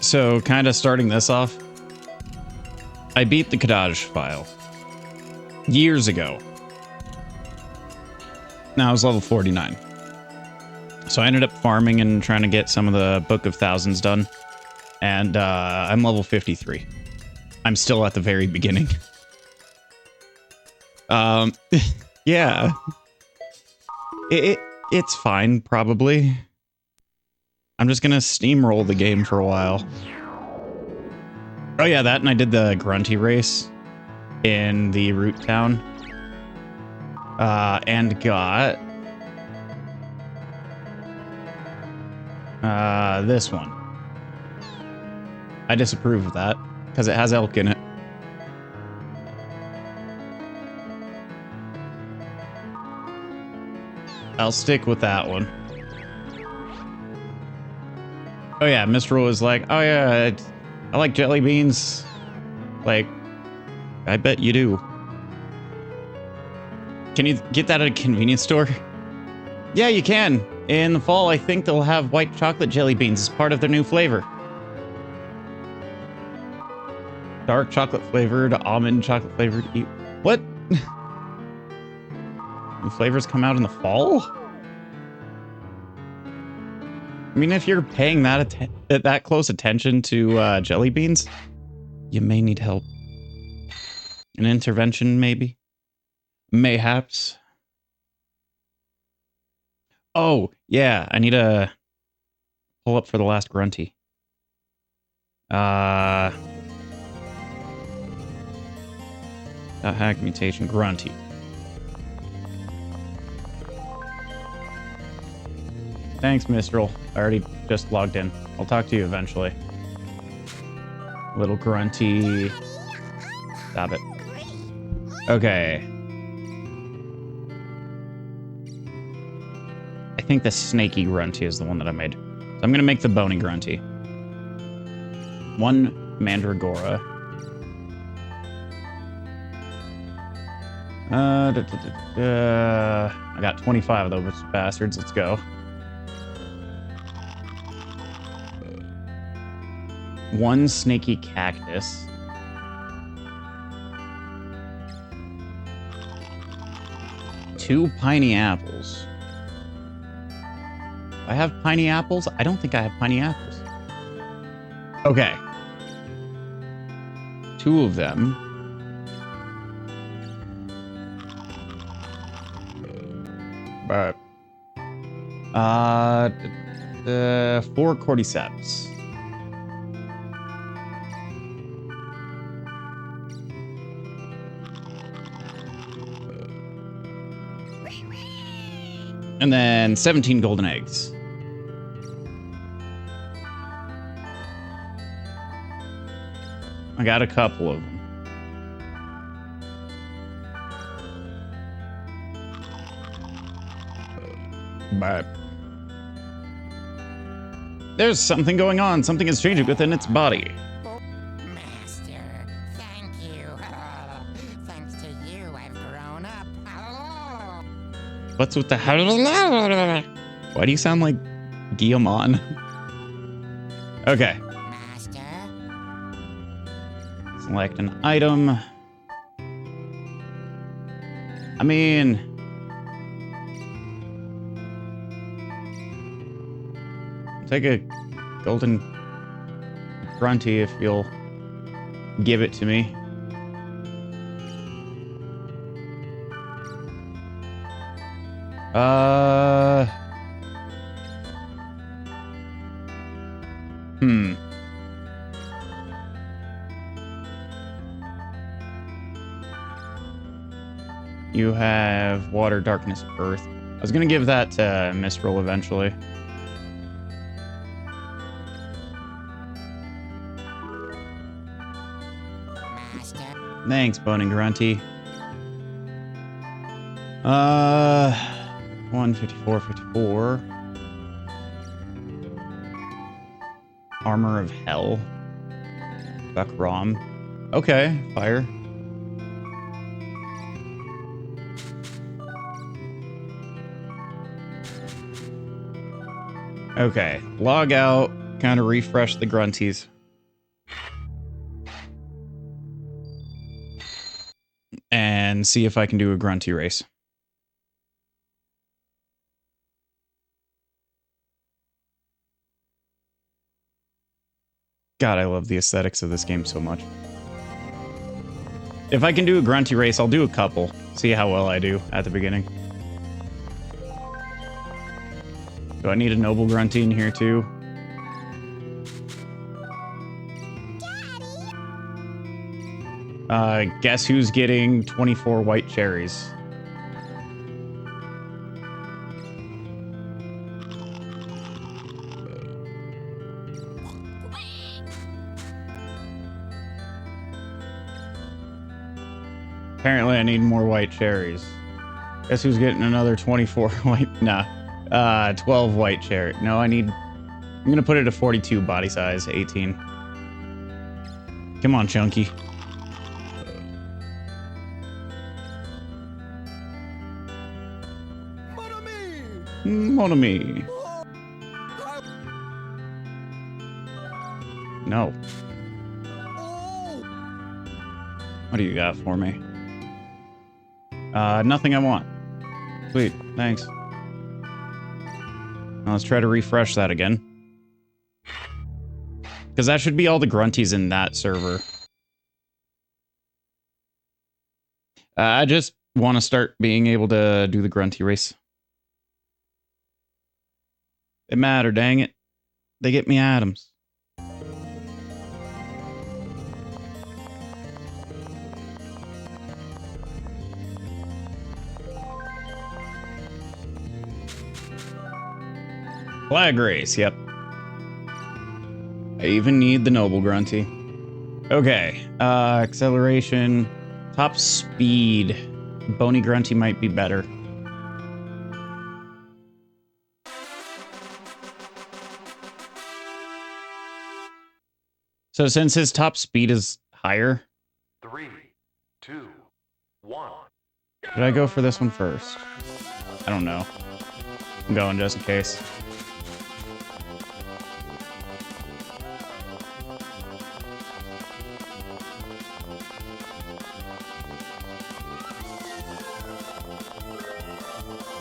So, kind of starting this off, I beat the Kadaj file years ago. Now I was level 49. So I ended up farming and trying to get some of the Book of Thousands done. And I'm level 53. I'm still at the very beginning. Yeah. It's fine, probably. I'm just gonna steamroll the game for a while. Oh yeah, that, and I did the Grunty race in the root town. And got this one. I disapprove of that because it has elk in it. I'll stick with that one. Oh yeah, Mistral was like, oh yeah, I like jelly beans. Like, I bet you do. Can you get that at a convenience store? Yeah, you can. In the fall, I think they'll have white chocolate jelly beans as part of their new flavor. Dark chocolate flavored, almond chocolate flavored. What? New flavors come out in the fall? I mean, if you're paying that close attention to jelly beans, you may need help. An intervention, maybe? Mayhaps. Oh, yeah, I need to pull up for the last Grunty. Hack mutation Grunty. Thanks, Mistral. I already just logged in. I'll talk to you eventually. Little Grunty. Stop it. Okay. I think the snaky Grunty is the one that I made. So I'm going to make the bony Grunty. One Mandragora. I got 25 of those bastards. Let's go. One snaky cactus. Two piney apples. Do I have piney apples? I don't think I have piney apples. Okay. Two of them. But 4 cordyceps. And then 17 golden eggs. I got a couple of them. But there's something going on. Something is changing within its body. Master, thank you. Thanks to you, I've grown up. What's with the... Why do you sound like Guillemon? Okay. Master? Select an item. I mean... take a golden Grunty if you'll give it to me. You have water, darkness, earth. I was gonna give that to Mistral eventually. Thanks, Bone and Grunty. 154, 54. Armor of Hell. Buck Rom. Okay, fire. Okay, log out, kind of refresh the grunties. And see if I can do a grunty race. God, I love the aesthetics of this game so much. If I can do a grunty race, I'll do a couple. See how well I do at the beginning. Do I need a noble grunty in here too? Guess who's getting 24 white cherries? Apparently I need more white cherries. Guess who's getting another 24 white? Nah. 12 white cherry. No, I'm gonna put it at 42 body size, 18. Come on, Chunky. Mon ami. No. What do you got for me? Nothing I want. Sweet, thanks. Now let's try to refresh that again. Because that should be all the grunties in that server. I just want to start being able to do the grunty race. They matter, dang it. They get me atoms. Flag race, yep. I even need the noble grunty. Okay, acceleration, top speed. Bony grunty might be better. So since his top speed is higher... 3, 2, 1. Did I go for this one first? I don't know. I'm going just in case.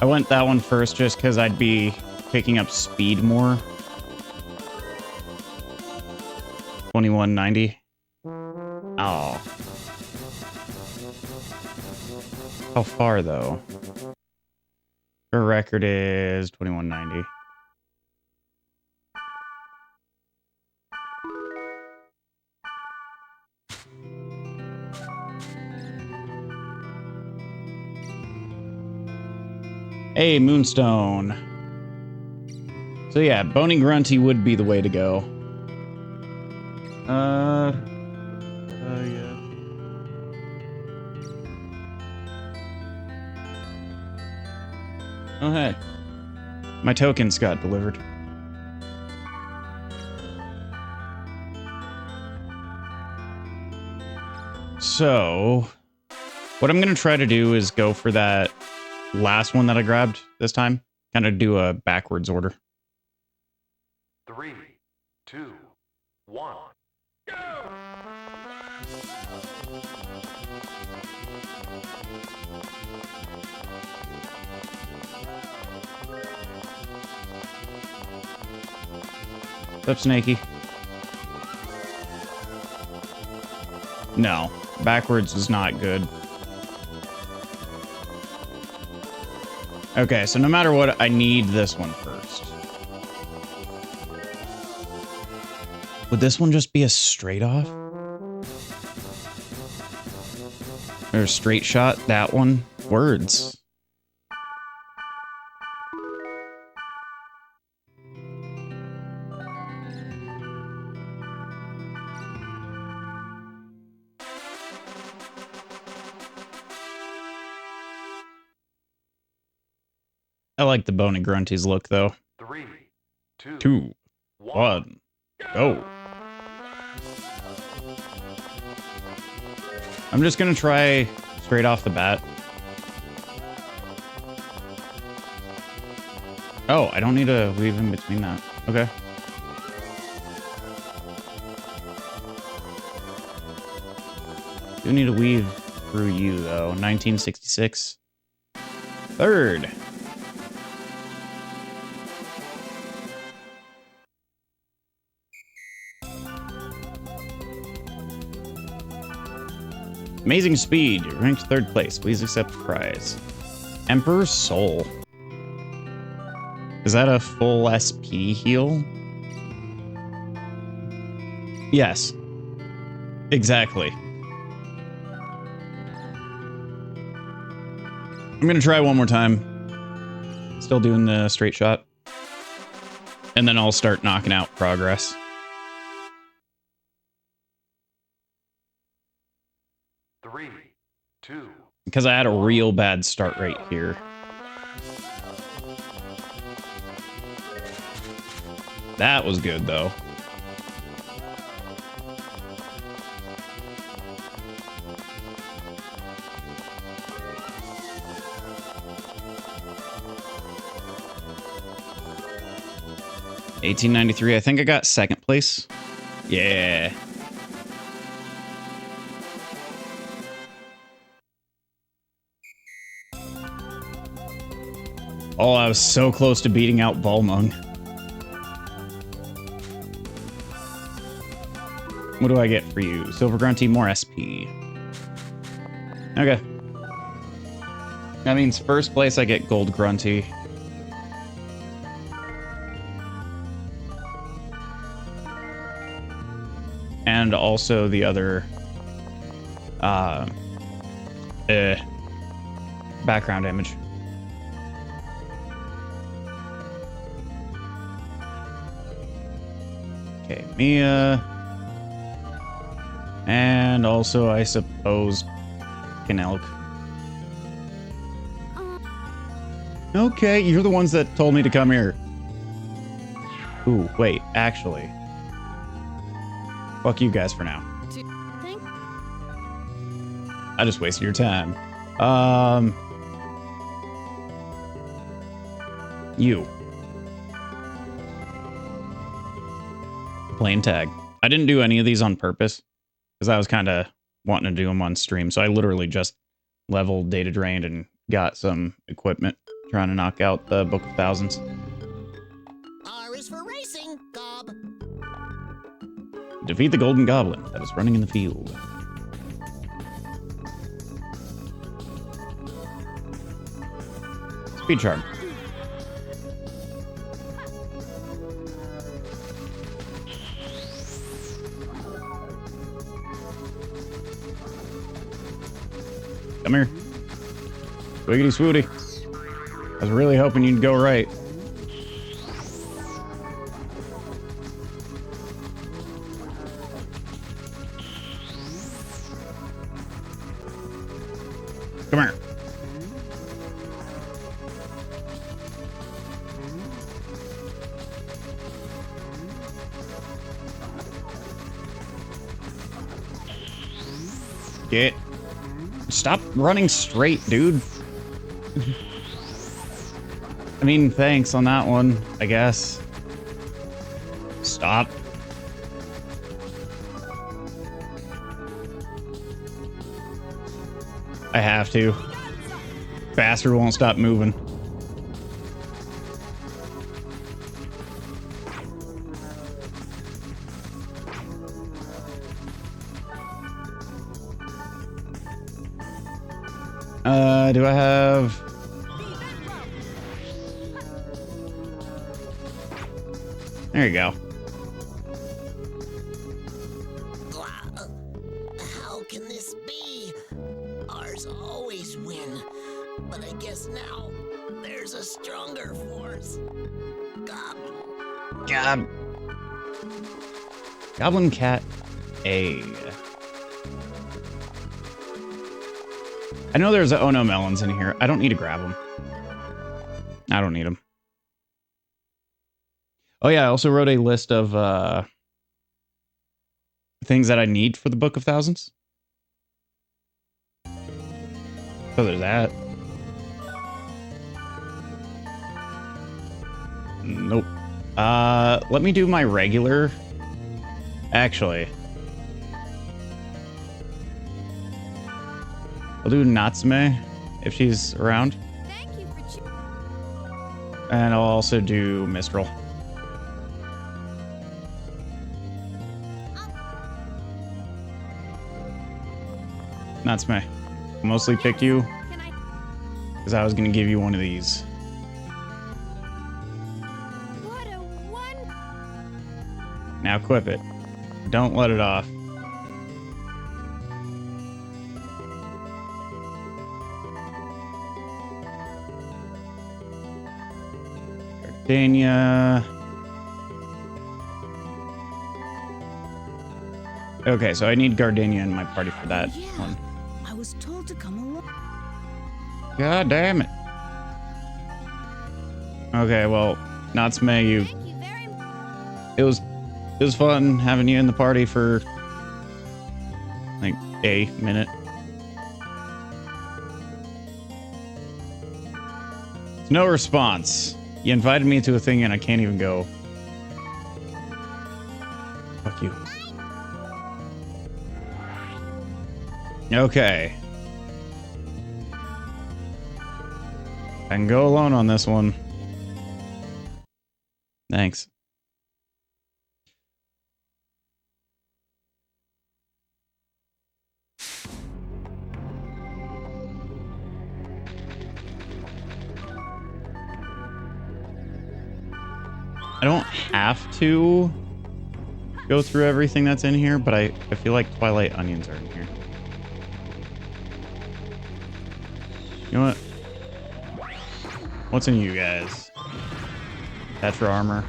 I went that one first just because I'd be picking up speed more. 2190. Oh. How far though? Her record is 2190. Hey, Moonstone. So yeah, Bony Grunty would be the way to go. Yeah. Oh, hey. My tokens got delivered. So, what I'm going to try to do is go for that last one that I grabbed this time. Kind of do a backwards order. 3, 2, 1. Go! What's up, Snakey? No, backwards is not good. Okay, so no matter what, I need this one first. Would this one just be a straight off? Or a straight shot? That one? Words. I like the Bony Grunty's look, though. 3, 2, 1, go. I'm just gonna try straight off the bat. Oh, I don't need to weave in between that. Okay. Do need to weave through you, though. 1966. Third. Amazing speed. You're ranked third place. Please accept the prize. Emperor's Soul. Is that a full SP heal? Yes. Exactly. I'm gonna try one more time. Still doing the straight shot. And then I'll start knocking out progress. Three, two. Because I had a real bad start right here. That was good, though. $18.93. I think I got second place. Yeah. Oh, I was so close to beating out Balmung. What do I get for you? Silver Grunty, more SP. Okay. That means first place I get Gold Grunty. And also the other background image. Okay, Mia. And also, I suppose, Canelk. Okay, you're the ones that told me to come here. Ooh, wait, actually. Fuck you guys for now. I just wasted your time. You. Plain tag. I didn't do any of these on purpose, because I was kind of wanting to do them on stream, so I literally just leveled, data drained, and got some equipment, trying to knock out the Book of Thousands. R is for racing, Gob. Defeat the Golden Goblin that was running in the field. Speed charm. Come here. Wiggity swooty. I was really hoping you'd go right. Come here. Get. Stop running straight, dude. I mean, thanks on that one, I guess. Stop. I have to. Bastard won't stop moving. Do I have... There you go. How can this be? Ours always win. But I guess now there's a stronger force. God. Goblin Cat A. I know there's Oh No Melons in here. I don't need to grab them. I don't need them. Oh yeah, I also wrote a list of things that I need for the Book of Thousands. So there's that. Nope. Let me do my regular. Actually. I'll do Natsume if she's around. Thank you for And I'll also do Mistral. Natsume. Mostly pick you Can I? because I was going to give you one of these. What a one. Now equip it. Don't let it off. Gardenia. Okay, so I need Gardenia in my party for that one. I was told to come along. God damn it. Okay, well, Natsume, you. Thank you very much. It was fun having you in the party for like a minute. No response. You invited me to a thing and I can't even go. Fuck you. Okay. I can go alone on this one. Thanks. I don't have to go through everything that's in here, but I feel like Twilight Onions are in here. You know what? What's in you guys? Petra armor.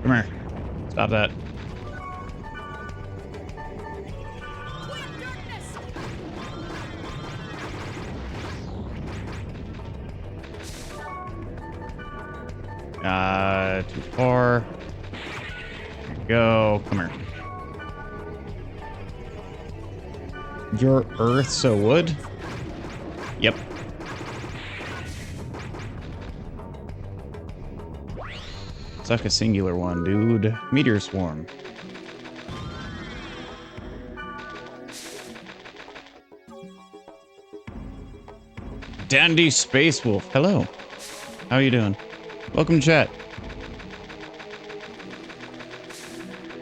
Come here. Stop that. Too far. There you go. Come here. Your earth, so wood? Yep. Suck a singular one, dude. Meteor swarm. Dandy Space Wolf. Hello. How are you doing? Welcome, chat.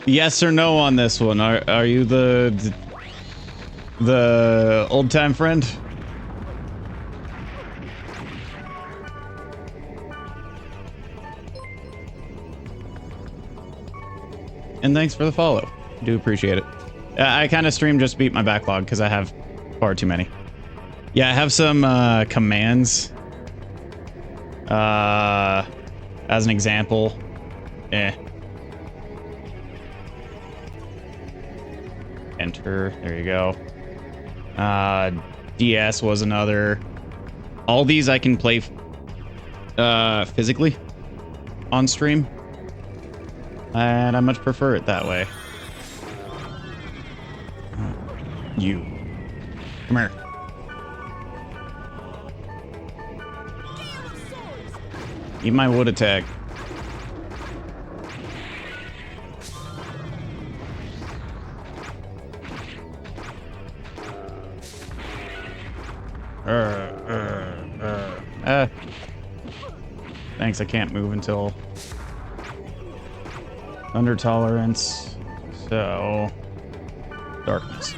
Yes or no on this one? Are you the old time friend? And thanks for the follow. Do appreciate it. I kind of stream just beat my backlog because I have far too many. Yeah, I have some commands. As an example. Enter. There you go. DS was another. All these I can play physically on stream. And I much prefer it that way. You. Come here. Eat my wood attack. Thanks, I can't move until under tolerance. So, darkness.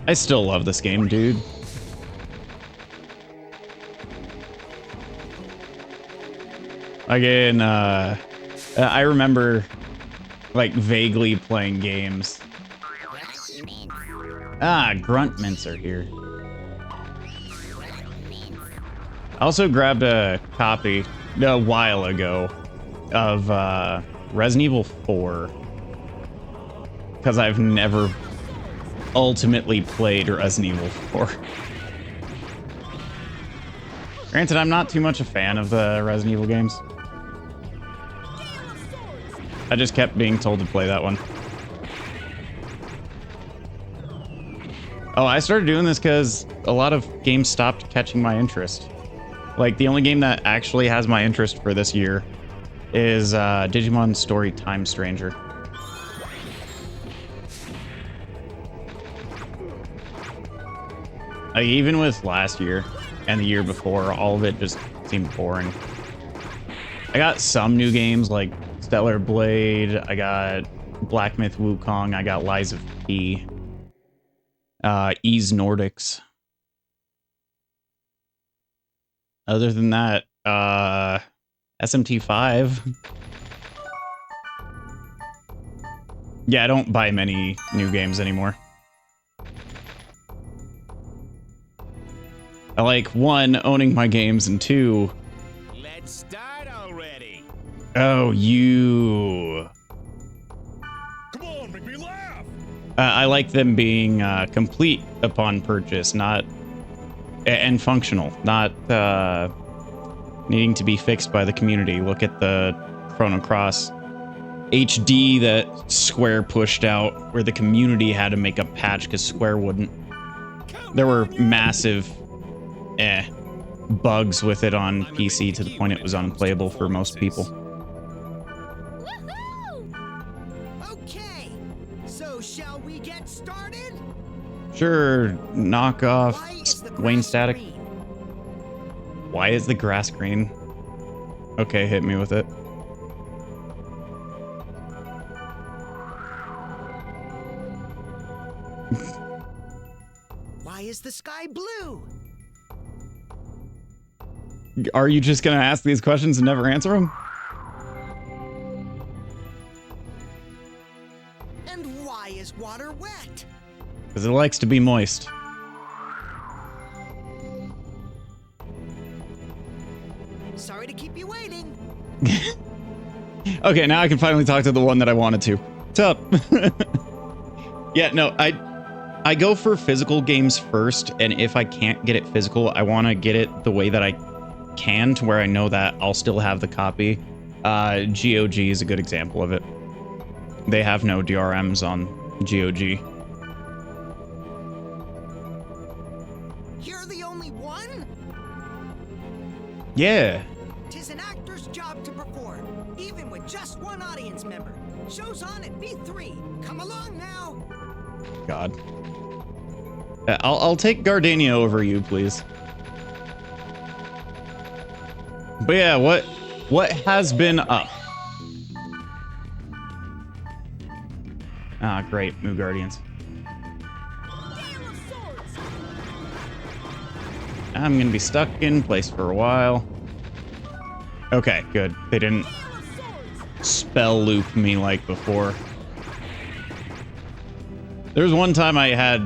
I still love this game, dude. Again, I remember like vaguely playing games. Ah, grunt mints are here. I also grabbed a copy a while ago of Resident Evil 4 because I've never ultimately played Resident Evil 4. Granted, I'm not too much a fan of the Resident Evil games. I just kept being told to play that one. Oh, I started doing this because a lot of games stopped catching my interest. Like, the only game that actually has my interest for this year is Digimon Story Time Stranger. Like, even with last year and the year before, all of it just seemed boring. I got some new games like Stellar Blade, I got Black Myth Wukong, I got Lies of P, Ease Nordics. Other than that, SMT5. Yeah, I don't buy many new games anymore. I like, one, owning my games, and two... Let's start already. Oh, you... Come on, make me laugh. I like them being complete upon purchase, not... and functional, not needing to be fixed by the community. Look at the Chrono Cross HD that Square pushed out, where the community had to make a patch because Square wouldn't. There were massive bugs with it on PC to the point it was unplayable for most people. Woohoo! Okay, so shall we get started? Sure, knock off Why is the Wayne grass Static. green? Why is the grass green? Okay, hit me with it. Why is the sky blue? Are you just gonna ask these questions and never answer them? And why is water wet? Because it likes to be moist. Sorry to keep you waiting. Okay, now I can finally talk to the one that I wanted to. What's up? Yeah, no, I go for physical games first, and if I can't get it physical, I want to get it the way that I can, to where I know that I'll still have the copy. GOG is a good example of it. They have no DRMs on GOG. You're the only one? Yeah. Tis an actor's job to perform, even with just one audience member. Show's on at B3. Come along now. God. I'll take Gardania over you, please. But yeah, what has been up? Ah, great, Moo Guardians. I'm gonna be stuck in place for a while. Okay, good. They didn't spell loop me like before. There was one time I had,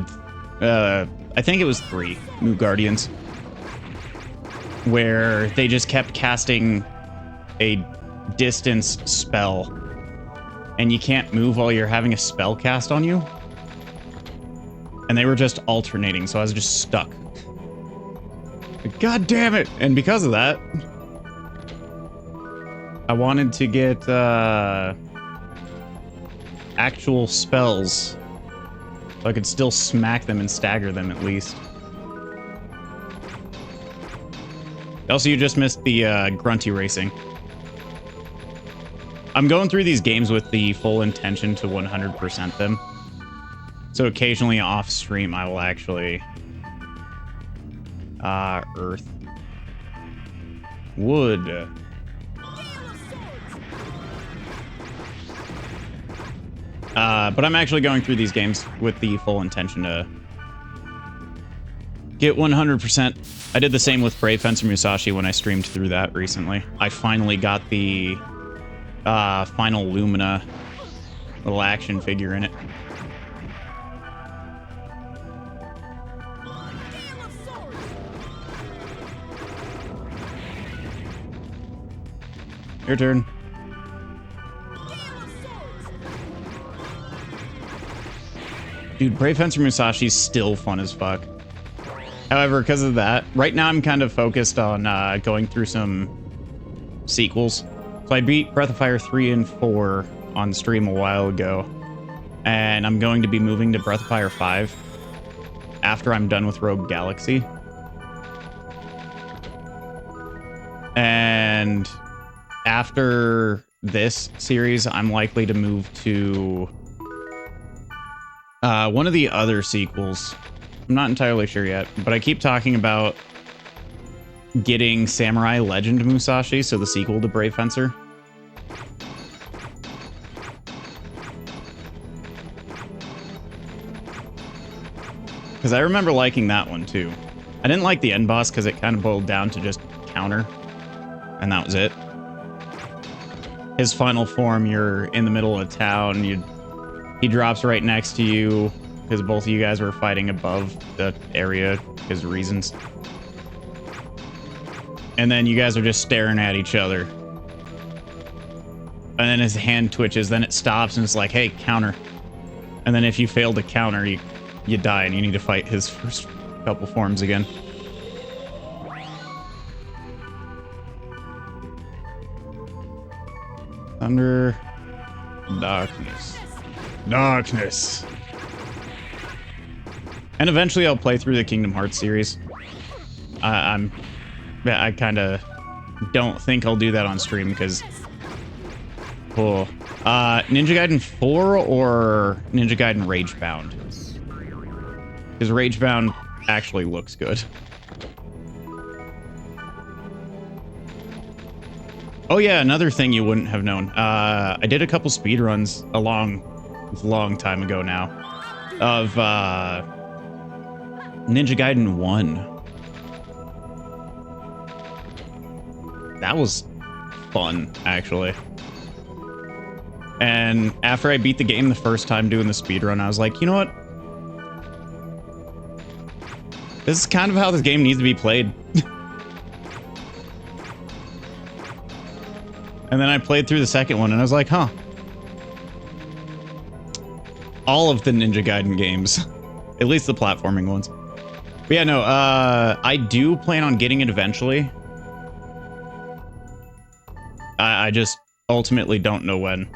I think it was 3 Moo Guardians, where they just kept casting a distance spell, and you can't move while you're having a spell cast on you. And they were just alternating, so I was just stuck. God damn it! And because of that, I wanted to get actual spells, so I could still smack them and stagger them at least. Also, you just missed the grunty racing. I'm going through these games with the full intention to 100% them. So occasionally off stream, I will actually... Earth. Wood. But I'm actually going through these games with the full intention to get 100%. I did the same with Brave Fencer Musashi when I streamed through that recently. I finally got the final Lumina little action figure in it. Your turn. Dude, Brave Fencer Musashi's still fun as fuck. However, because of that, right now I'm kind of focused on going through some sequels. So I beat Breath of Fire 3 and 4 on stream a while ago. And I'm going to be moving to Breath of Fire 5 after I'm done with Rogue Galaxy. And after this series, I'm likely to move to one of the other sequels. I'm not entirely sure yet, but I keep talking about getting Samurai Legend Musashi, so the sequel to Brave Fencer. Because I remember liking that one too. I didn't like the end boss because it kind of boiled down to just counter, and that was it. His final form, you're in the middle of town, he drops right next to you because both of you guys were fighting above the area because of reasons. And then you guys are just staring at each other. And then his hand twitches, then it stops and it's like, hey, counter. And then if you fail to counter, you die and you need to fight his first couple forms again. Thunder, darkness, darkness. And eventually I'll play through the Kingdom Hearts series. I kind of don't think I'll do that on stream because... Cool. Ninja Gaiden 4 or Ninja Gaiden Ragebound? Because Ragebound actually looks good. Oh yeah, another thing you wouldn't have known. I did a couple speedruns a long time ago now of Ninja Gaiden 1. That was fun, actually. And after I beat the game the first time doing the speedrun, I was like, you know what? This is kind of how this game needs to be played. And then I played through the second one and I was like, huh. All of the Ninja Gaiden games. At least the platforming ones. But yeah, no, I do plan on getting it eventually. I just ultimately don't know when.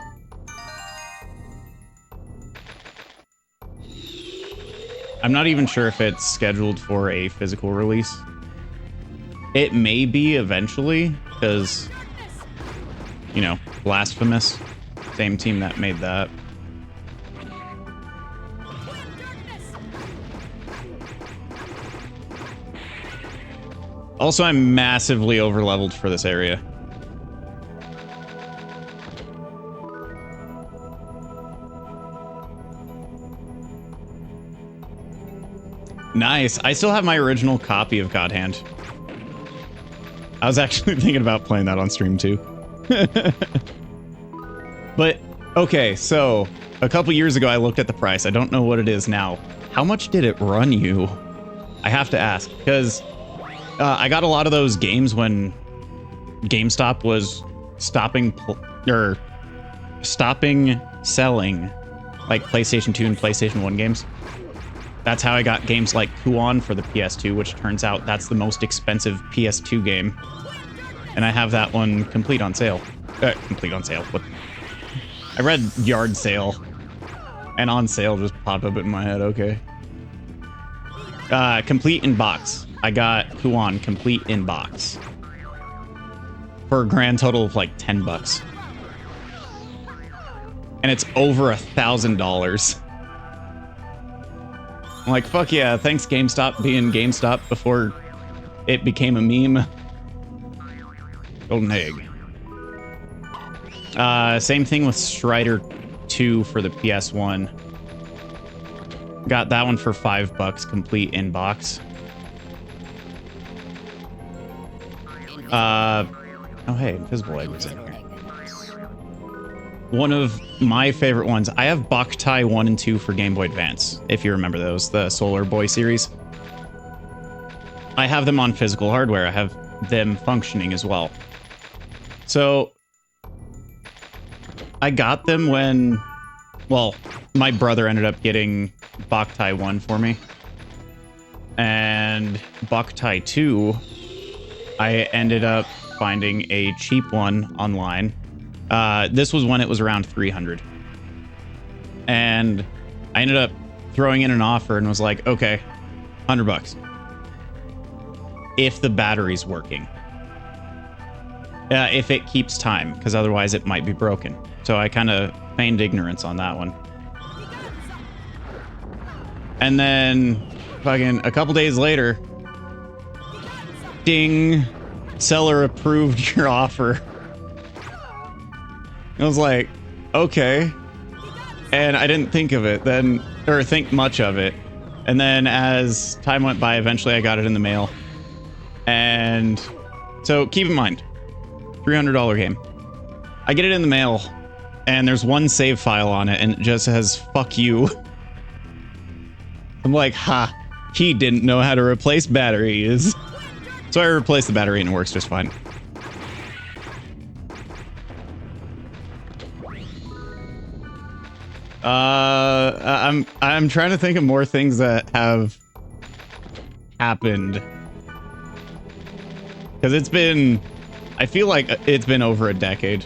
I'm not even sure if it's scheduled for a physical release. It may be eventually, because, you know, Blasphemous, same team that made that. Also, I'm massively overleveled for this area. Nice. I still have my original copy of God Hand. I was actually thinking about playing that on stream too. But, okay, so a couple years ago I looked at the price. I don't know what it is now. How much did it run you? I have to ask, because I got a lot of those games when GameStop was stopping selling like PlayStation 2 and PlayStation 1 games. That's how I got games like Kuon for the PS2, which turns out that's the most expensive PS2 game. And I have that one complete on sale. Complete on sale. What? I read yard sale. And on sale just popped up in my head. Okay. Complete in box. I got Kuon complete in box. For a grand total of like $10. And it's over $1,000. I'm like, fuck yeah, thanks GameStop being GameStop before it became a meme. Golden egg. Same thing with Strider 2 for the PS1. Got that one for $5 complete in box. Oh hey, Invisible Egg was in here. One of my favorite ones. I have Backlog 1 and 2 for Game Boy Advance, if you remember those, the Solar Boy series. I have them on physical hardware. I have them functioning as well. So, I got them when, well, my brother ended up getting Backlog 1 for me. And Backlog 2, I ended up finding a cheap one online. This was when it was around 300. And I ended up throwing in an offer and was like, okay, $100. If the battery's working. if it keeps time, because otherwise it might be broken. So I kind of feigned ignorance on that one. And then fucking a couple days later, ding, seller approved your offer. I was like, okay. And I didn't think of it then, or think much of it. And then as time went by, eventually I got it in the mail. And so keep in mind, $300 game. I get it in the mail and there's one save file on it and it just says, fuck you. I'm like, ha, he didn't know how to replace batteries. So I replaced the battery and it works just fine. I'm trying to think of more things that have happened. Because it's been, I feel like it's been over a decade.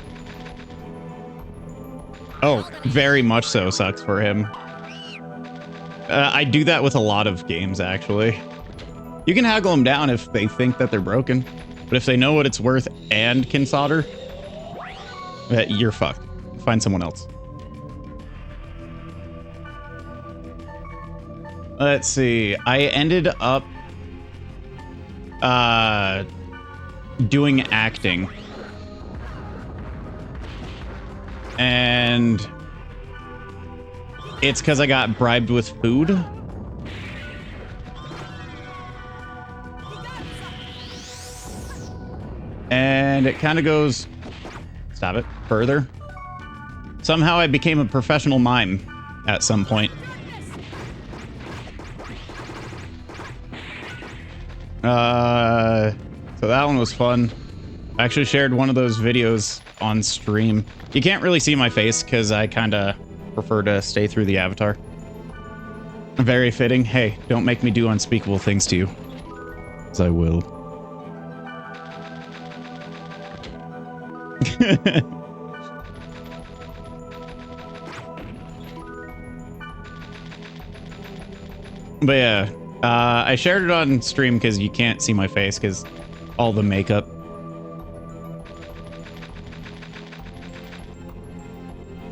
Oh, very much so sucks for him. I do that with a lot of games, actually. You can haggle them down if they think that they're broken. But if they know what it's worth and can solder, you're fucked. Find someone else. Let's see. I ended up doing acting. And it's because I got bribed with food. And it kind of goes, stop it, further. Somehow I became a professional mime at some point. So that one was fun. I actually shared one of those videos on stream. You can't really see my face because I kind of prefer to stay through the avatar. Very fitting. Hey, don't make me do unspeakable things to you. Because I will. But yeah, I shared it on stream because you can't see my face because all the makeup.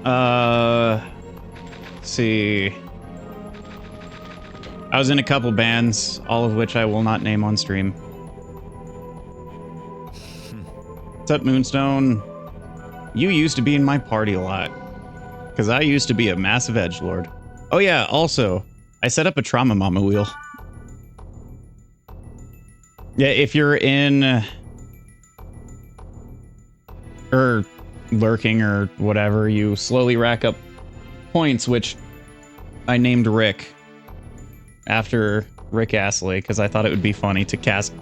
Let's see. I was in a couple bands, all of which I will not name on stream. What's up, Moonstone? You used to be in my party a lot. Because I used to be a massive edgelord. Oh yeah, also, I set up a Trauma Mama wheel. Yeah, if you're in... or lurking or whatever, you slowly rack up points, which I named Rick. After Rick Astley, because I thought it would be funny to cast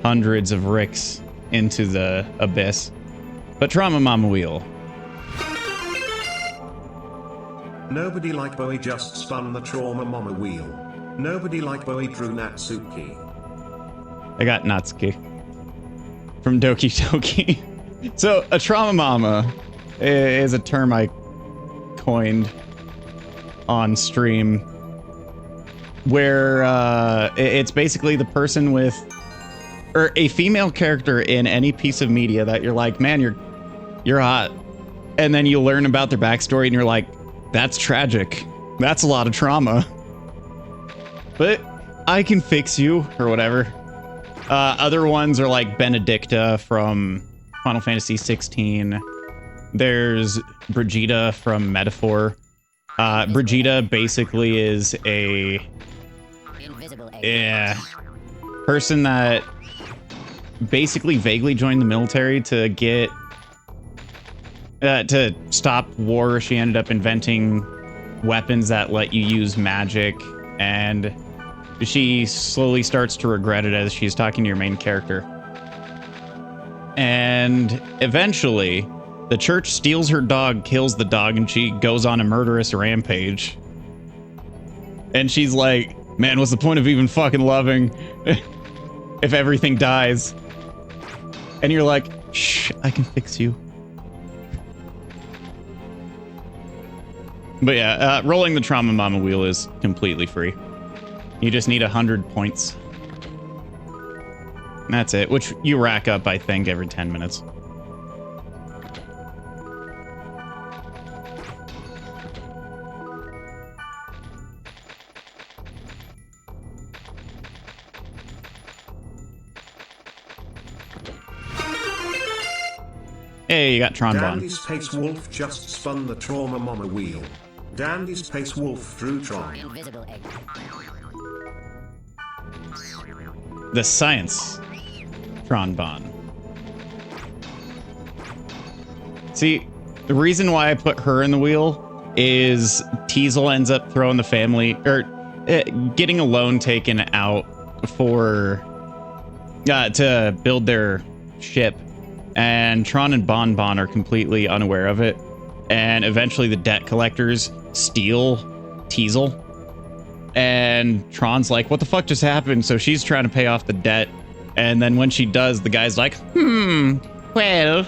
hundreds of Ricks into the abyss. But Trauma Mama wheel. Nobody like Bowie just spun the Trauma Mama wheel. Nobody like Bowie drew Natsuki. I got Natsuki from Doki Doki. So a Trauma Mama is a term I coined on stream where it's basically the person with, or a female character in any piece of media that you're like, man, you're hot. And then you learn about their backstory and you're like, that's tragic. That's a lot of trauma. But I can fix you, or whatever. Other ones are like Benedicta from Final Fantasy 16. There's Brigitte from Metaphor. Brigitte basically is a person that basically vaguely joined the military to get to stop war. She ended up inventing weapons that let you use magic, and she slowly starts to regret it as she's talking to your main character. And eventually, the church steals her dog, kills the dog, and she goes on a murderous rampage. And she's like, man, what's the point of even fucking loving if everything dies? And you're like, shh, I can fix you. But yeah, rolling the Trauma Mama wheel is completely free. You just need 100 points. And that's it, which you rack up, I think, every 10 minutes. Hey, you got Tron Bon. Dandy Space Wolf just spun the Trauma Mama wheel. Dandy Space Wolf drew Tron. Invisible egg. The science Tron Bon. See, the reason why I put her in the wheel is Teasel ends up throwing the family, or getting a loan taken out for to build their ship, and Tron and Bon Bon are completely unaware of it, and eventually the debt collectors steal Teasel, and Tron's like, what the fuck just happened? So she's trying to pay off the debt, and then when she does, the guy's like, well,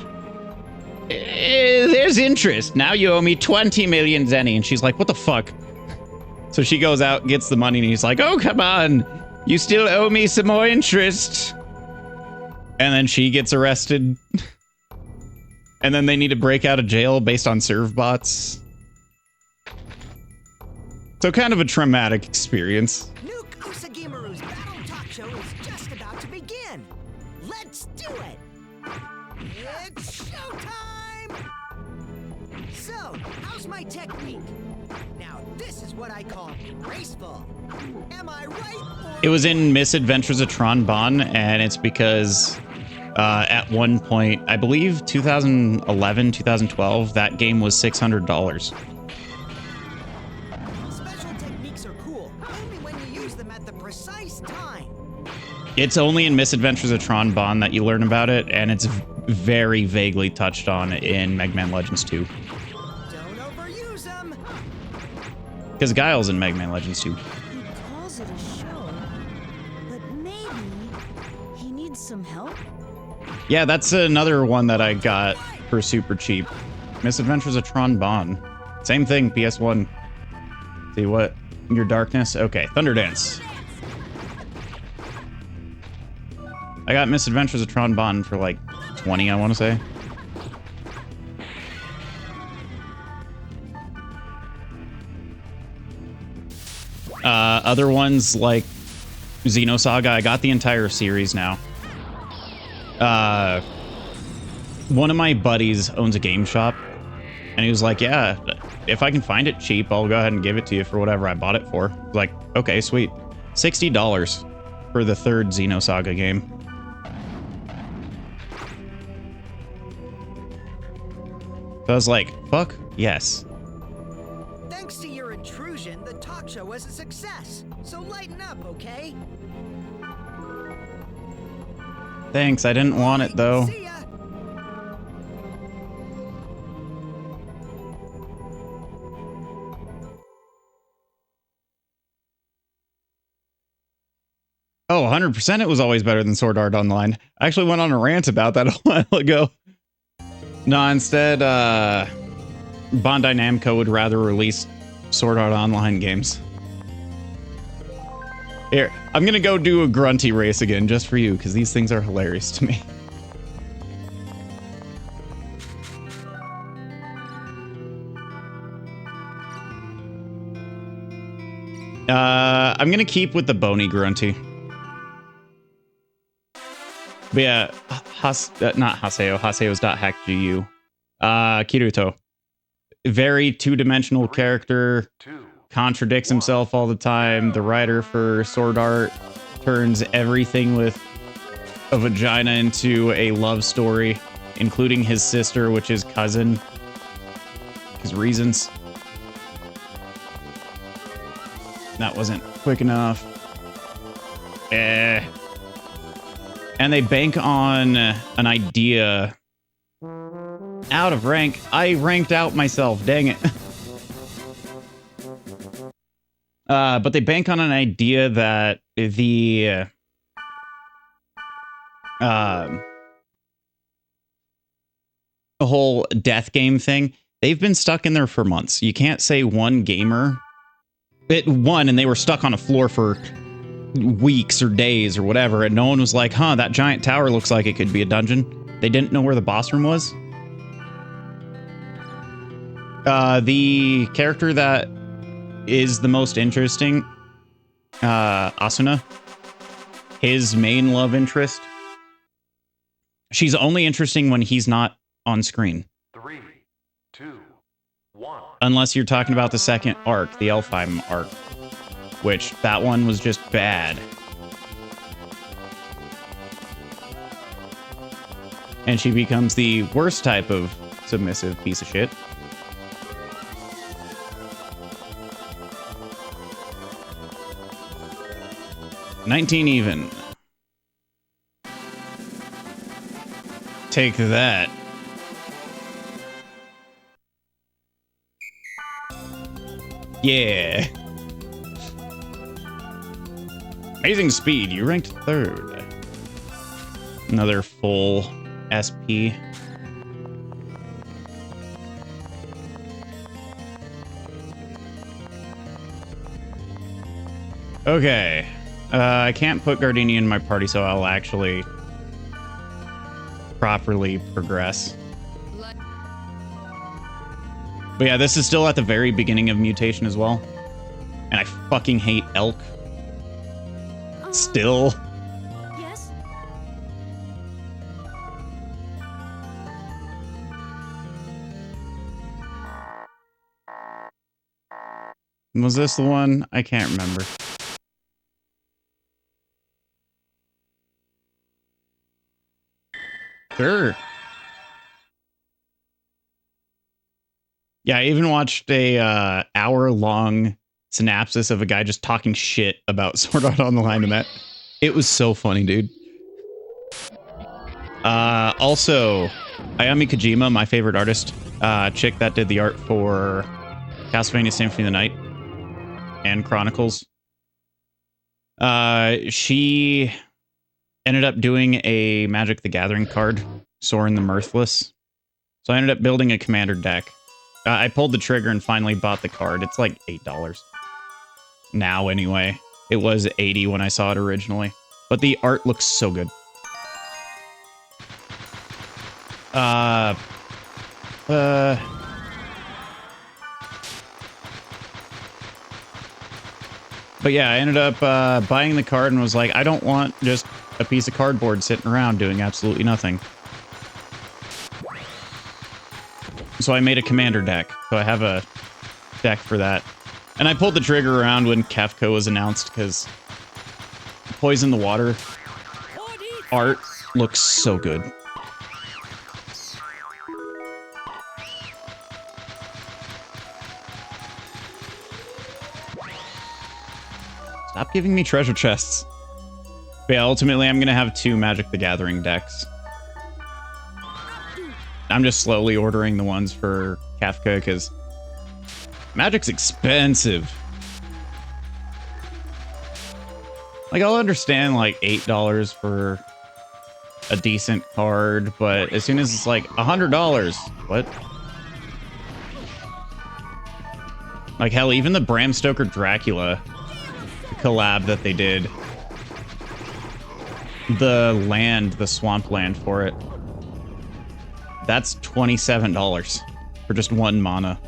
there's interest. Now you owe me 20 million zenny. And she's like, what the fuck? So she goes out, gets the money, and he's like, oh, come on. You still owe me some more interest. And then she gets arrested. And then they need to break out of jail based on serve bots. So kind of a traumatic experience. Nuke Usagimaru's Battle Talk Show is just about to begin. Let's do it. It's showtime! So, how's my technique? Now, this is what I call graceful. Am I right? Or It was in Misadventures of Tron Bon, and it's because at one point, I believe 2011, 2012, that game was $600. special techniques are cool, only when you use them at the precise time. It's only in Misadventures of Tron Bon that you learn about it, and it's very vaguely touched on in Mega Man Legends 2. Don't overuse them. Because Guile's in Mega Man Legends 2. He calls it a show, but maybe he needs some help? Yeah, that's another one that I got for super cheap. Misadventures of Tron Bon. Same thing, PS1. See what? Your Darkness? Okay, Thunderdance. I got Misadventures of Tron Bon for like 20, I want to say. Other ones like Xenosaga, I got the entire series now. One of my buddies owns a game shop, and he was like, yeah, if I can find it cheap, I'll go ahead and give it to you for whatever I bought it for. Like, okay, sweet. $60 for the third Xenosaga game. So I was like, fuck, yes. Thanks to your intrusion, the talk show was a success. So lighten up, okay? Thanks, I didn't want it, though. See ya. Oh, 100% it was always better than Sword Art Online. I actually went on a rant about that a while ago. No, instead, Bandai Namco would rather release Sword Art Online games. Here, I'm gonna go do a grunty race again just for you, because these things are hilarious to me. I'm gonna keep with the bony grunty. But yeah, not Haseo. Haseo's .hack GU. Kiruto. Very two-dimensional character. Contradicts himself all the time. The writer for Sword Art turns everything with a vagina into a love story, including his sister, which is cousin. His reasons. That wasn't quick enough. And they bank on an idea. Out of rank. I ranked out myself. Dang it. But they bank on an idea that the whole death game thing, they've been stuck in there for months. You can't say one gamer. It won, and they were stuck on a floor for weeks or days or whatever, and no one was like, huh, that giant tower looks like it could be a dungeon. They didn't know where the boss room was. The character that is the most interesting, Asuna, his main love interest, she's only interesting when he's not on screen. 3, 2, 1. Unless you're talking about the second arc, the Elfheim arc, which that one was just bad. And she becomes the worst type of submissive piece of shit. $19 even. Take that. Yeah. Amazing speed. You ranked 3rd. Another full SP. Okay. I can't put Gardenia in my party, so I'll actually properly progress. But yeah, this is still at the very beginning of Mutation as well. And I fucking hate elk. Still. Yes? Was this the one? I can't remember. Sure. Yeah, I even watched a hour-long synopsis of a guy just talking shit about Sword Art Online, and that it was so funny, dude. Also, Ayami Kojima, my favorite artist, chick that did the art for Castlevania Symphony of the Night and Chronicles. She ended up doing a Magic the Gathering card, Sorin the Mirthless. So I ended up building a commander deck. I pulled the trigger and finally bought the card. It's like $8. Now, anyway. It was $80 when I saw it originally. But the art looks so good. But yeah, I ended up buying the card and was like, I don't want just a piece of cardboard sitting around doing absolutely nothing. So I made a commander deck. So I have a deck for that. And I pulled the trigger around when Kefka was announced because Poison the Water art looks so good. Stop giving me treasure chests. But yeah, ultimately I'm going to have 2 Magic the Gathering decks. I'm just slowly ordering the ones for Kefka because Magic's expensive. Like, I'll understand like $8 for a decent card, but as soon as it's like $100, what? Like, hell, even the Bram Stoker Dracula collab that they did, the swamp land for it, that's $27 for just 1 mana.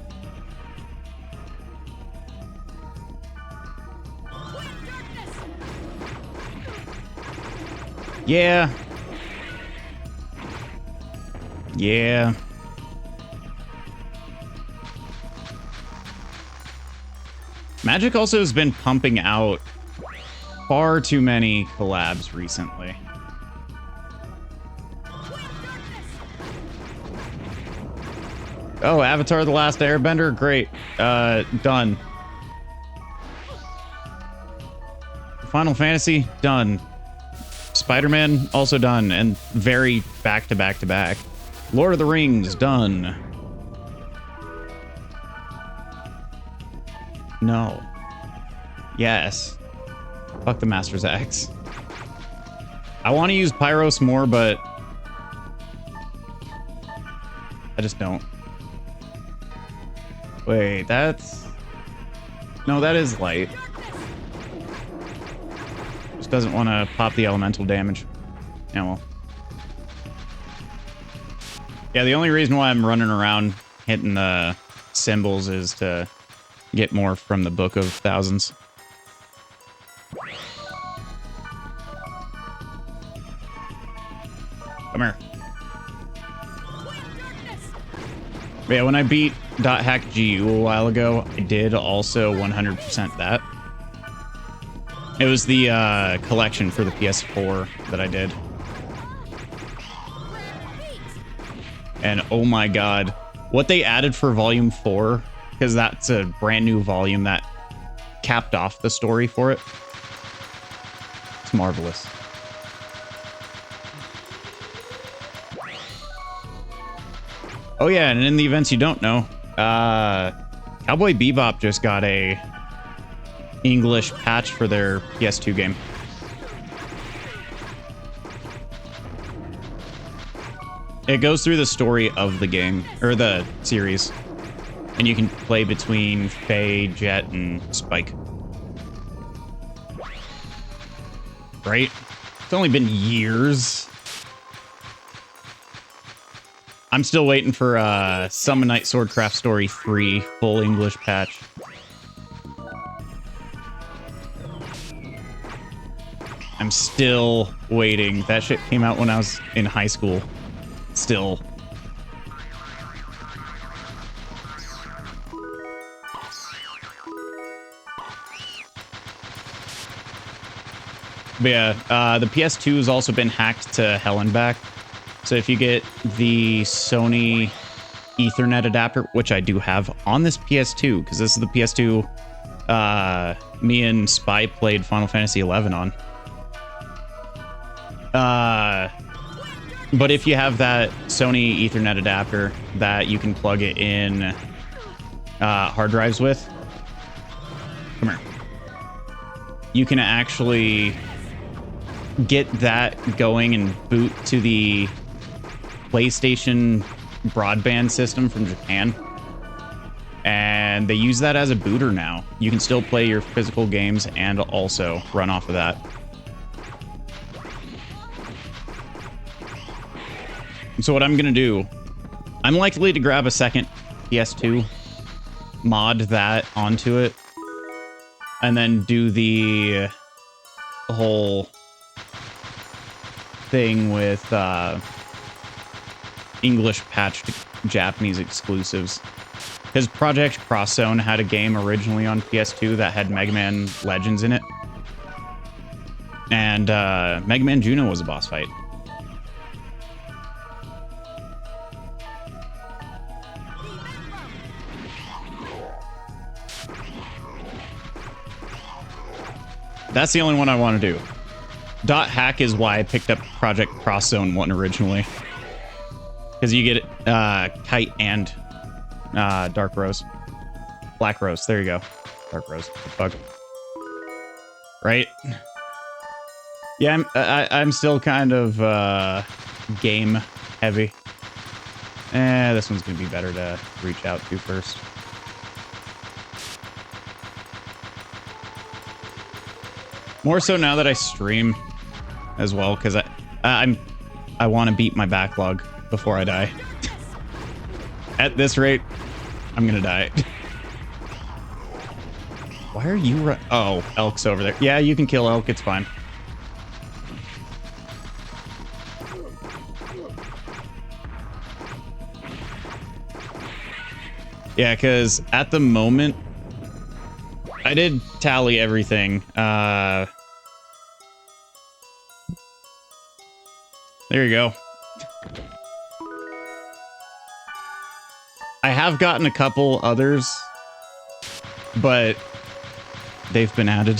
Yeah. Yeah. Magic also has been pumping out far too many collabs recently. Oh, Avatar: The Last Airbender? Great. Done. Final Fantasy? Done. Spider-Man? Also done. And very back to back to back. Lord of the Rings? Done. No. Yes. Fuck the Master's Axe. I want to use Pyros more, but I just don't. Wait, that's... No, that is light. Just doesn't want to pop the elemental damage. Yeah, well. Yeah, the only reason why I'm running around hitting the symbols is to get more from the Book of Thousands. Come here. But yeah, when I beat .hack GU a while ago, I did also 100% that. It was the collection for the PS4 that I did. And oh my god, what they added for Volume 4, because that's a brand new volume that capped off the story for it. It's marvelous. Oh yeah, and in the events you don't know, Cowboy Bebop just got a English patch for their PS2 game. It goes through the story of the game, or the series, and you can play between Faye, Jet, and Spike. Right? It's only been years. I'm still waiting for Summon Night Swordcraft Story 3 full English patch. I'm still waiting. That shit came out when I was in high school. Still. But yeah, the PS2 has also been hacked to hell and back. So if you get the Sony Ethernet adapter, which I do have on this PS2, because this is the PS2 me and Spy played Final Fantasy XI on. But if you have that Sony Ethernet adapter that you can plug it in hard drives with, come here. You can actually get that going and boot to the PlayStation broadband system from Japan. And they use that as a booter now. You can still play your physical games and also run off of that. So what I'm going to do, I'm likely to grab a second PS2, mod that onto it, and then do the whole thing with English patched Japanese exclusives. Because Project Cross Zone had a game originally on PS2 that had Mega Man Legends in it. And Mega Man Juno was a boss fight. That's the only one I want to do. .hack is why I picked up Project Cross Zone 1 originally. Because you get Kite and Dark Rose. Black Rose, there you go. Dark Rose, what the fuck. Right? Yeah, I'm still kind of game heavy. This one's going to be better to reach out to first. More so now that I stream as well, because I want to beat my backlog before I die. At this rate, I'm gonna die. Why are you oh, Elk's over there. Yeah, you can kill Elk, it's fine. Yeah, because at the moment, I did tally everything. There you go. I have gotten a couple others, but they've been added.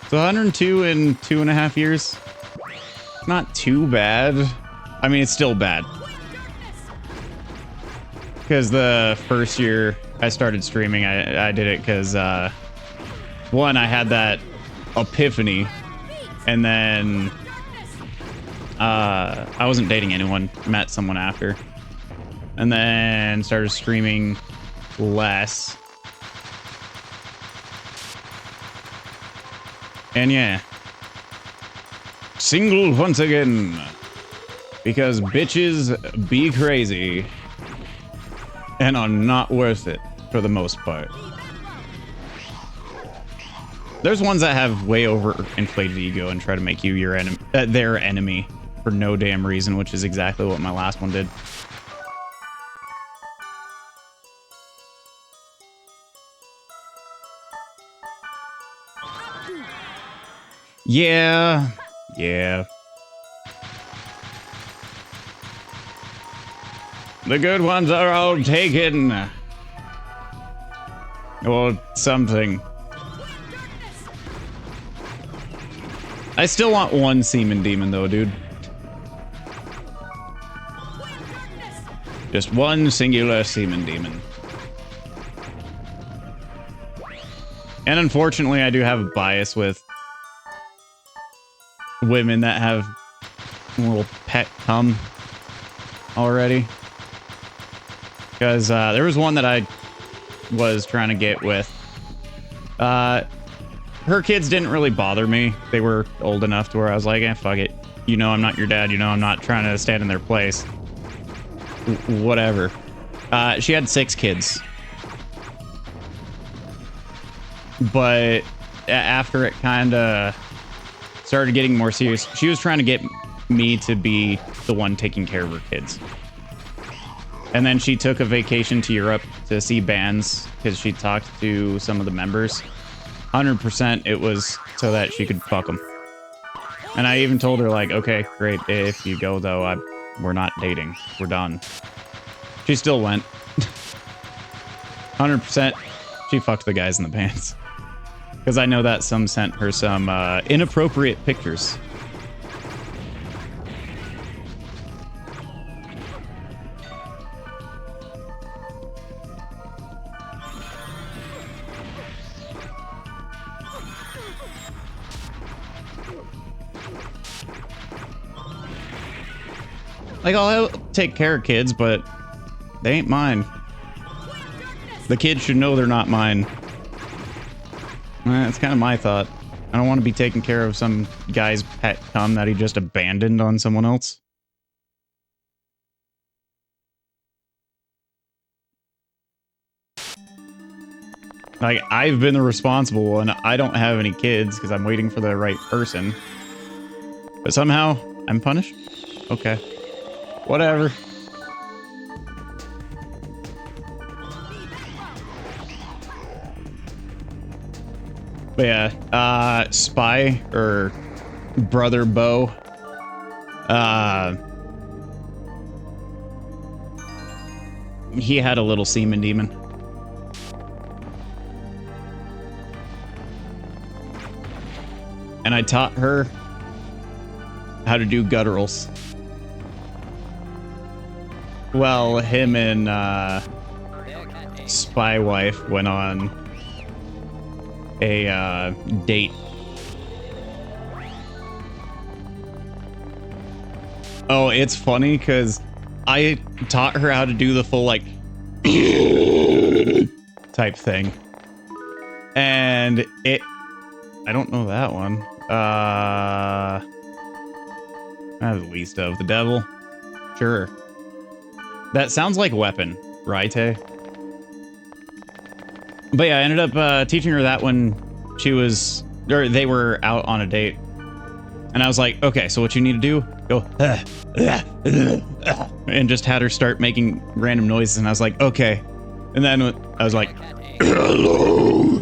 So 102 in 2.5 years. Not too bad. I mean, it's still bad. Because the first year I started streaming, I did it because, one, I had that epiphany, and then I wasn't dating anyone, met someone after, and then started streaming less. And yeah, single once again, because bitches be crazy and are not worth it for the most part. There's ones that have way over inflated ego and try to make you your their enemy. for no damn reason, which is exactly what my last one did. Yeah. The good ones are all taken. Or something. I still want one semen demon though, dude. Just one singular semen demon. And unfortunately, I do have a bias with women that have a little pet cum already. Because there was one that I was trying to get with. Her kids didn't really bother me. They were old enough to where I was like, eh, fuck it. You know I'm not your dad. You know I'm not trying to stand in their place. Whatever. She had 6 kids. But after it kind of started getting more serious, she was trying to get me to be the one taking care of her kids. And then she took a vacation to Europe to see bands because she talked to some of the members. 100% it was so that she could fuck them. And I even told her, like, okay, great. If you go, though, we're not dating. We're done. She still went. 100% she fucked the guys in the pants. Because I know that some sent her some inappropriate pictures. Like, I'll take care of kids, but they ain't mine. The kids should know they're not mine. That's kind of my thought. I don't want to be taking care of some guy's pet cum that he just abandoned on someone else. Like, I've been the responsible one. I don't have any kids because I'm waiting for the right person. But somehow, I'm punished? Okay. Whatever. But yeah, Spy, or Brother Bo, he had a little semen demon. And I taught her how to do gutturals. Well, him and Spy Wife went on a date. Oh, it's funny because I taught her how to do the full like type thing, and I don't know that one. At least of the devil, sure. That sounds like weapon, right? But yeah, I ended up teaching her that when they were out on a date. And I was like, okay, so what you need to do, go, and just had her start making random noises. And I was like, okay. And then I was like, hello.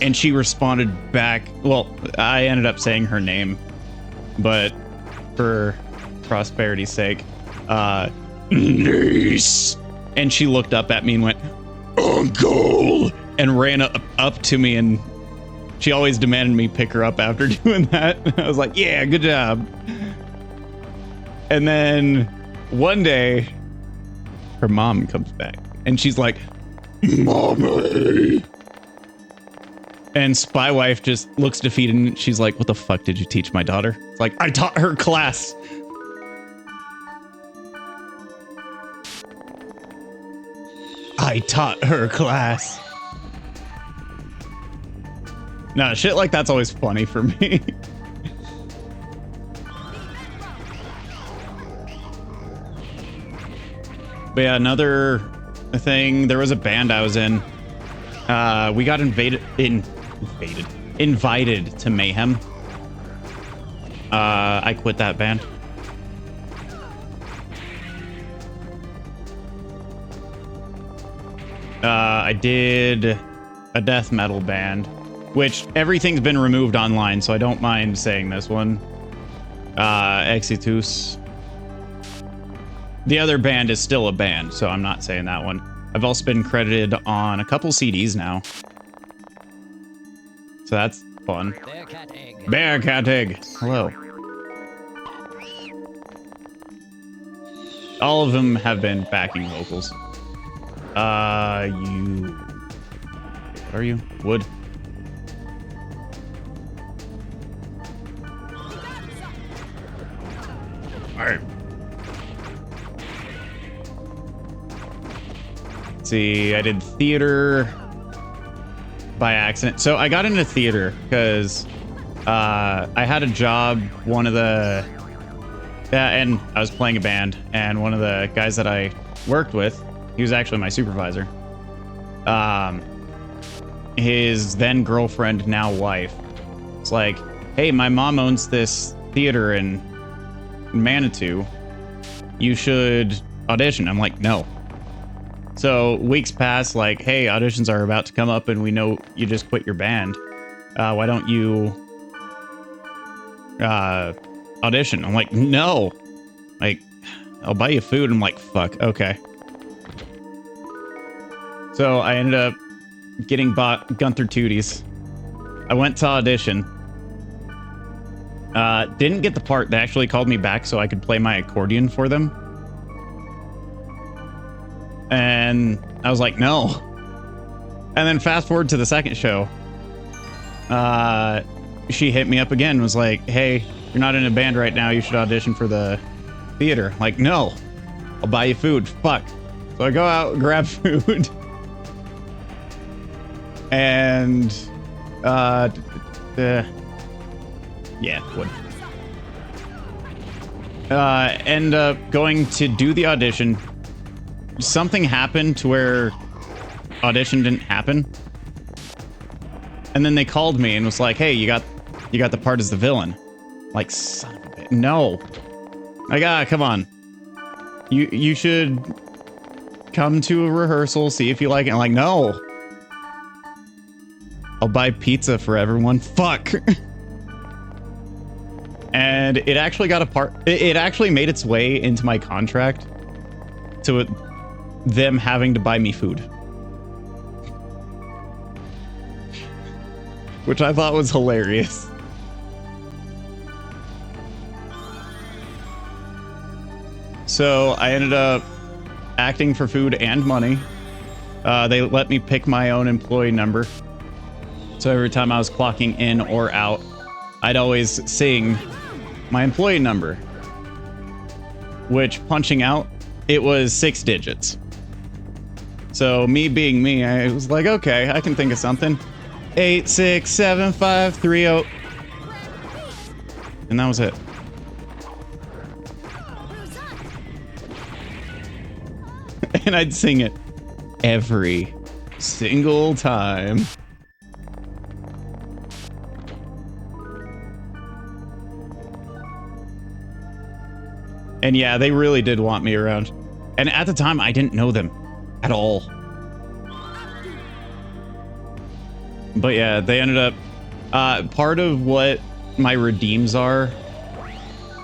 And she responded back. Well, I ended up saying her name, but for prosperity's sake, niece. And she looked up at me and went, uncle, and ran up to me, and she always demanded me pick her up after doing that. I was like, yeah, good job. And then one day her mom comes back and she's like, mommy. And Spy Wife just looks defeated and she's like, what the fuck did you teach my daughter? It's like, I taught her class. I taught her class. No, shit like that's always funny for me. But yeah, another thing, there was a band I was in. We got invited to Mayhem. I quit that band. I did a death metal band, which everything's been removed online, so I don't mind saying this one. Exitus. The other band is still a band, so I'm not saying that one. I've also been credited on a couple CDs now. So that's fun. Bearcat Egg. Hello. All of them have been backing vocals. You... What are you? Wood? Alright. Let's see, I did theater by accident. So I got into theater because I had a job, and I was playing a band, and one of the guys that I worked with, he was actually my supervisor. His then girlfriend, now wife, was like, hey, my mom owns this theater in Manitou. You should audition. I'm like, no. So weeks pass, like, hey, auditions are about to come up and we know you just quit your band. Why don't you audition? I'm like, no. Like, I'll buy you food. I'm like, fuck, okay. So I ended up getting Gunther Tooties. I went to audition. Didn't get the part. They actually called me back so I could play my accordion for them. And I was like, no. And then fast forward to the second show. She hit me up again, was like, hey, you're not in a band right now. You should audition for the theater. Like, no, I'll buy you food. Fuck. So I go out, grab food. And, yeah, would. End up going to do the audition. Something happened to where audition didn't happen. And then they called me and was like, hey, you got the part as the villain. Like, son of a bitch. No. Like, come on. You should come to a rehearsal, see if you like it. I'm like, no. I'll buy pizza for everyone. Fuck. And it actually got a part. It actually made its way into my contract to them having to buy me food, which I thought was hilarious. So I ended up acting for food and money. They let me pick my own employee number. So every time I was clocking in or out, I'd always sing my employee number, which punching out, it was 6 digits. So me being me, I was like, okay, I can think of something. 867530. And that was it. And I'd sing it every single time. And yeah, they really did want me around. And at the time, I didn't know them at all. But yeah, they ended up... part of what my redeems are,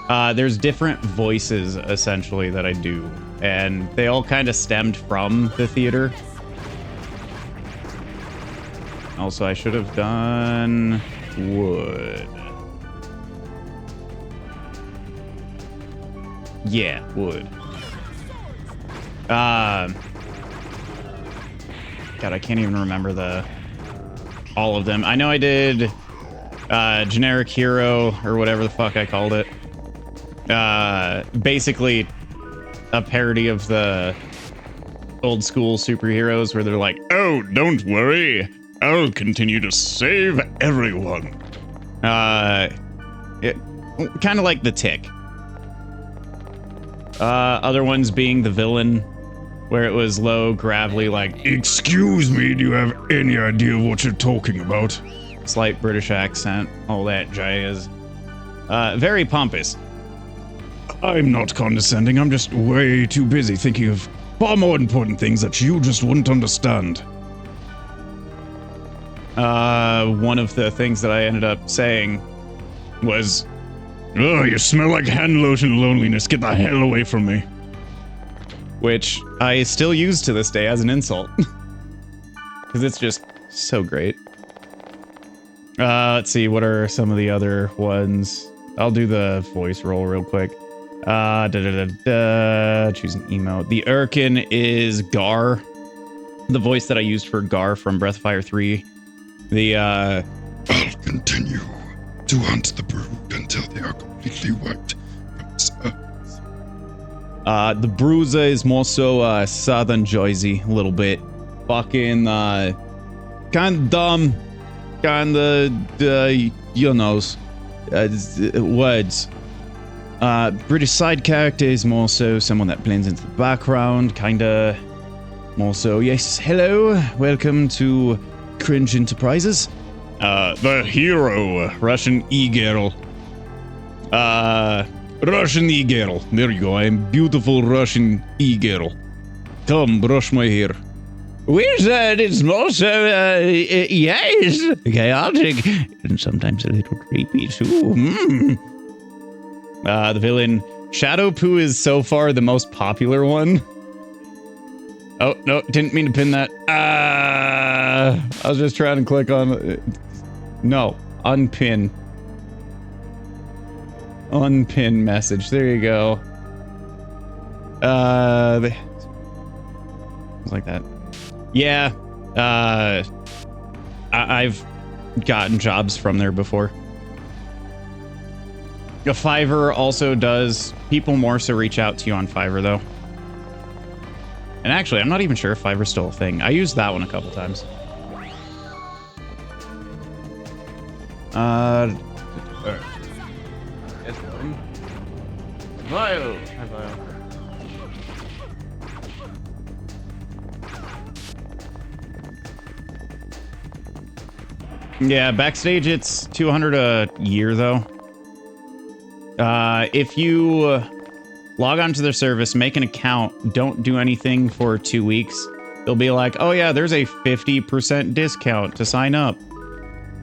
there's different voices, essentially, that I do. And they all kind of stemmed from the theater. Also, I should have done wood. Yeah, wood. God, I can't even remember all of them. I know I did generic hero or whatever the fuck I called it. Basically a parody of the old school superheroes where they're like, oh, don't worry, I'll continue to save everyone. Kind of like The Tick. Other ones being the villain, where it was low, gravelly, like, excuse me, do you have any idea what you're talking about? Slight British accent, all that jazz. Very pompous. I'm not condescending, I'm just way too busy thinking of Far more important things that you just wouldn't understand. One of the things that I ended up saying was, "Oh, you smell like hand lotion and loneliness. Get the hell away from me." Which I still use to this day as an insult. Because it's just so great. Let's see, what are some of the other ones? I'll do the voice roll real quick. Choose an emote. The Urkin is Gar. The voice that I used for Gar from Breath of Fire 3. The, I'll continue to hunt the brood until they are completely wiped from this earth. The Bruiser is more so, Southern Jersey, a little bit. Fucking, kind of dumb. Kind of, you know, words. British side character is more so someone that blends into the background, kinda more so, yes, hello, welcome to Cringe Enterprises. The hero, Russian e-girl. Russian e-girl. There you go, I'm beautiful Russian e-girl. Come, brush my hair. Wizard is more so, yes, chaotic, and sometimes a little creepy too. The villain, Shadow Poo, is so far the most popular one. Oh, no, didn't mean to pin that. I was just trying to click on... No, unpin. Unpin message, there you go. Like that. Yeah, I've gotten jobs from there before. A Fiverr also does. People more so reach out to you on Fiverr, though. And actually, I'm not even sure if Fiverr's still a thing. I used that one a couple times. Yeah, backstage it's 200 a year though. If you log on to their service, make an account, don't do anything for 2 weeks, they'll be like, oh yeah, there's a 50% discount to sign up.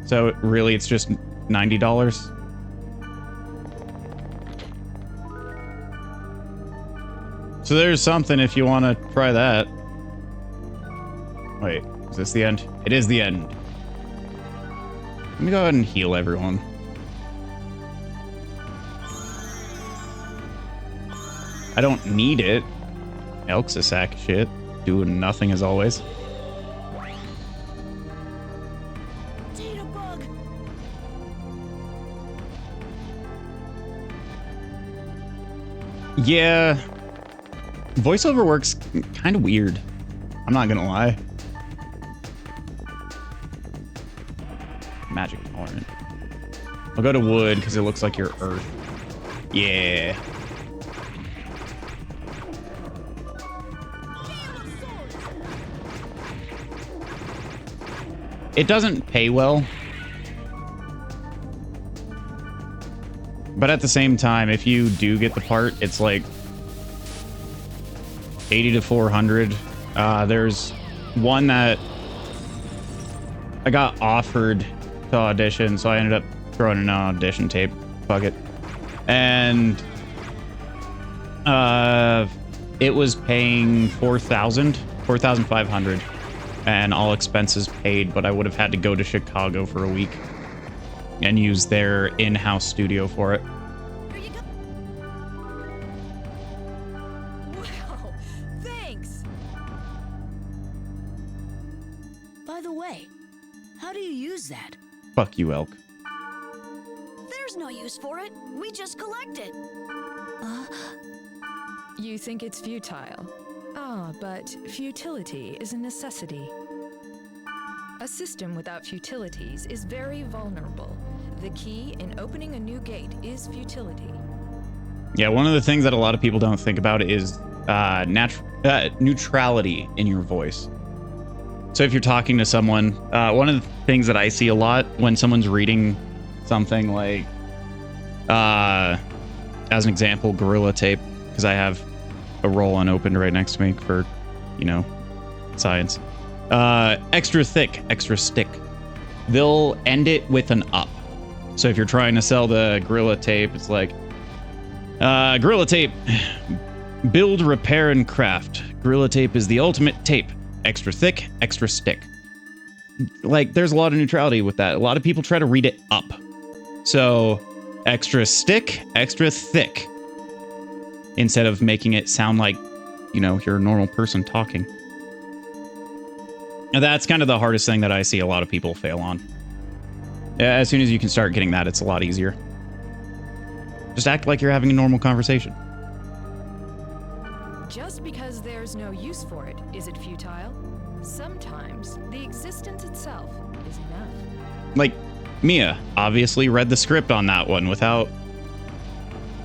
So really, it's just $90. So there's something if you want to try that. Wait, is this the end? It is the end. Let me go ahead and heal everyone. I don't need it. Elk's a sack of shit. Doing nothing as always. Yeah. Voiceover works kind of weird. I'm not gonna lie. Magic tolerant. I'll go to wood because it looks like you're earth. Yeah. It doesn't pay well. But at the same time, if you do get the part, it's like 80 to 400. There's one that I got offered to audition, so I ended up throwing in an audition tape. Fuck it. And it was paying 4,500 and all expenses paid, but I would have had to go to Chicago for a week and use their in-house studio for it. Wow, thanks. By the way, how do you use that? Fuck you, Elk. There's no use for it. We just collect it. You think it's futile. Ah, but futility is a necessity. A system without futilities is very vulnerable. The key in opening a new gate is futility. Yeah, one of the things that a lot of people don't think about is neutrality in your voice. So if you're talking to someone, one of the things that I see a lot when someone's reading something like, as an example, Gorilla Tape, because I have a roll unopened right next to me for, science. Extra thick, extra stick. They'll end it with an up. So if you're trying to sell the Gorilla Tape, it's like, Gorilla Tape, build, repair, and craft. Gorilla Tape is the ultimate tape. Extra thick, extra stick. Like, there's a lot of neutrality with that. A lot of people try to read it up. So, extra stick, extra thick. Instead of making it sound like, you're a normal person talking. And that's kind of the hardest thing that I see a lot of people fail on. As soon as you can start getting that, it's a lot easier. Just act like you're having a normal conversation. Just because there's no use for it, is it futile? Sometimes the existence itself is enough. Like, Mia obviously read the script on that one without...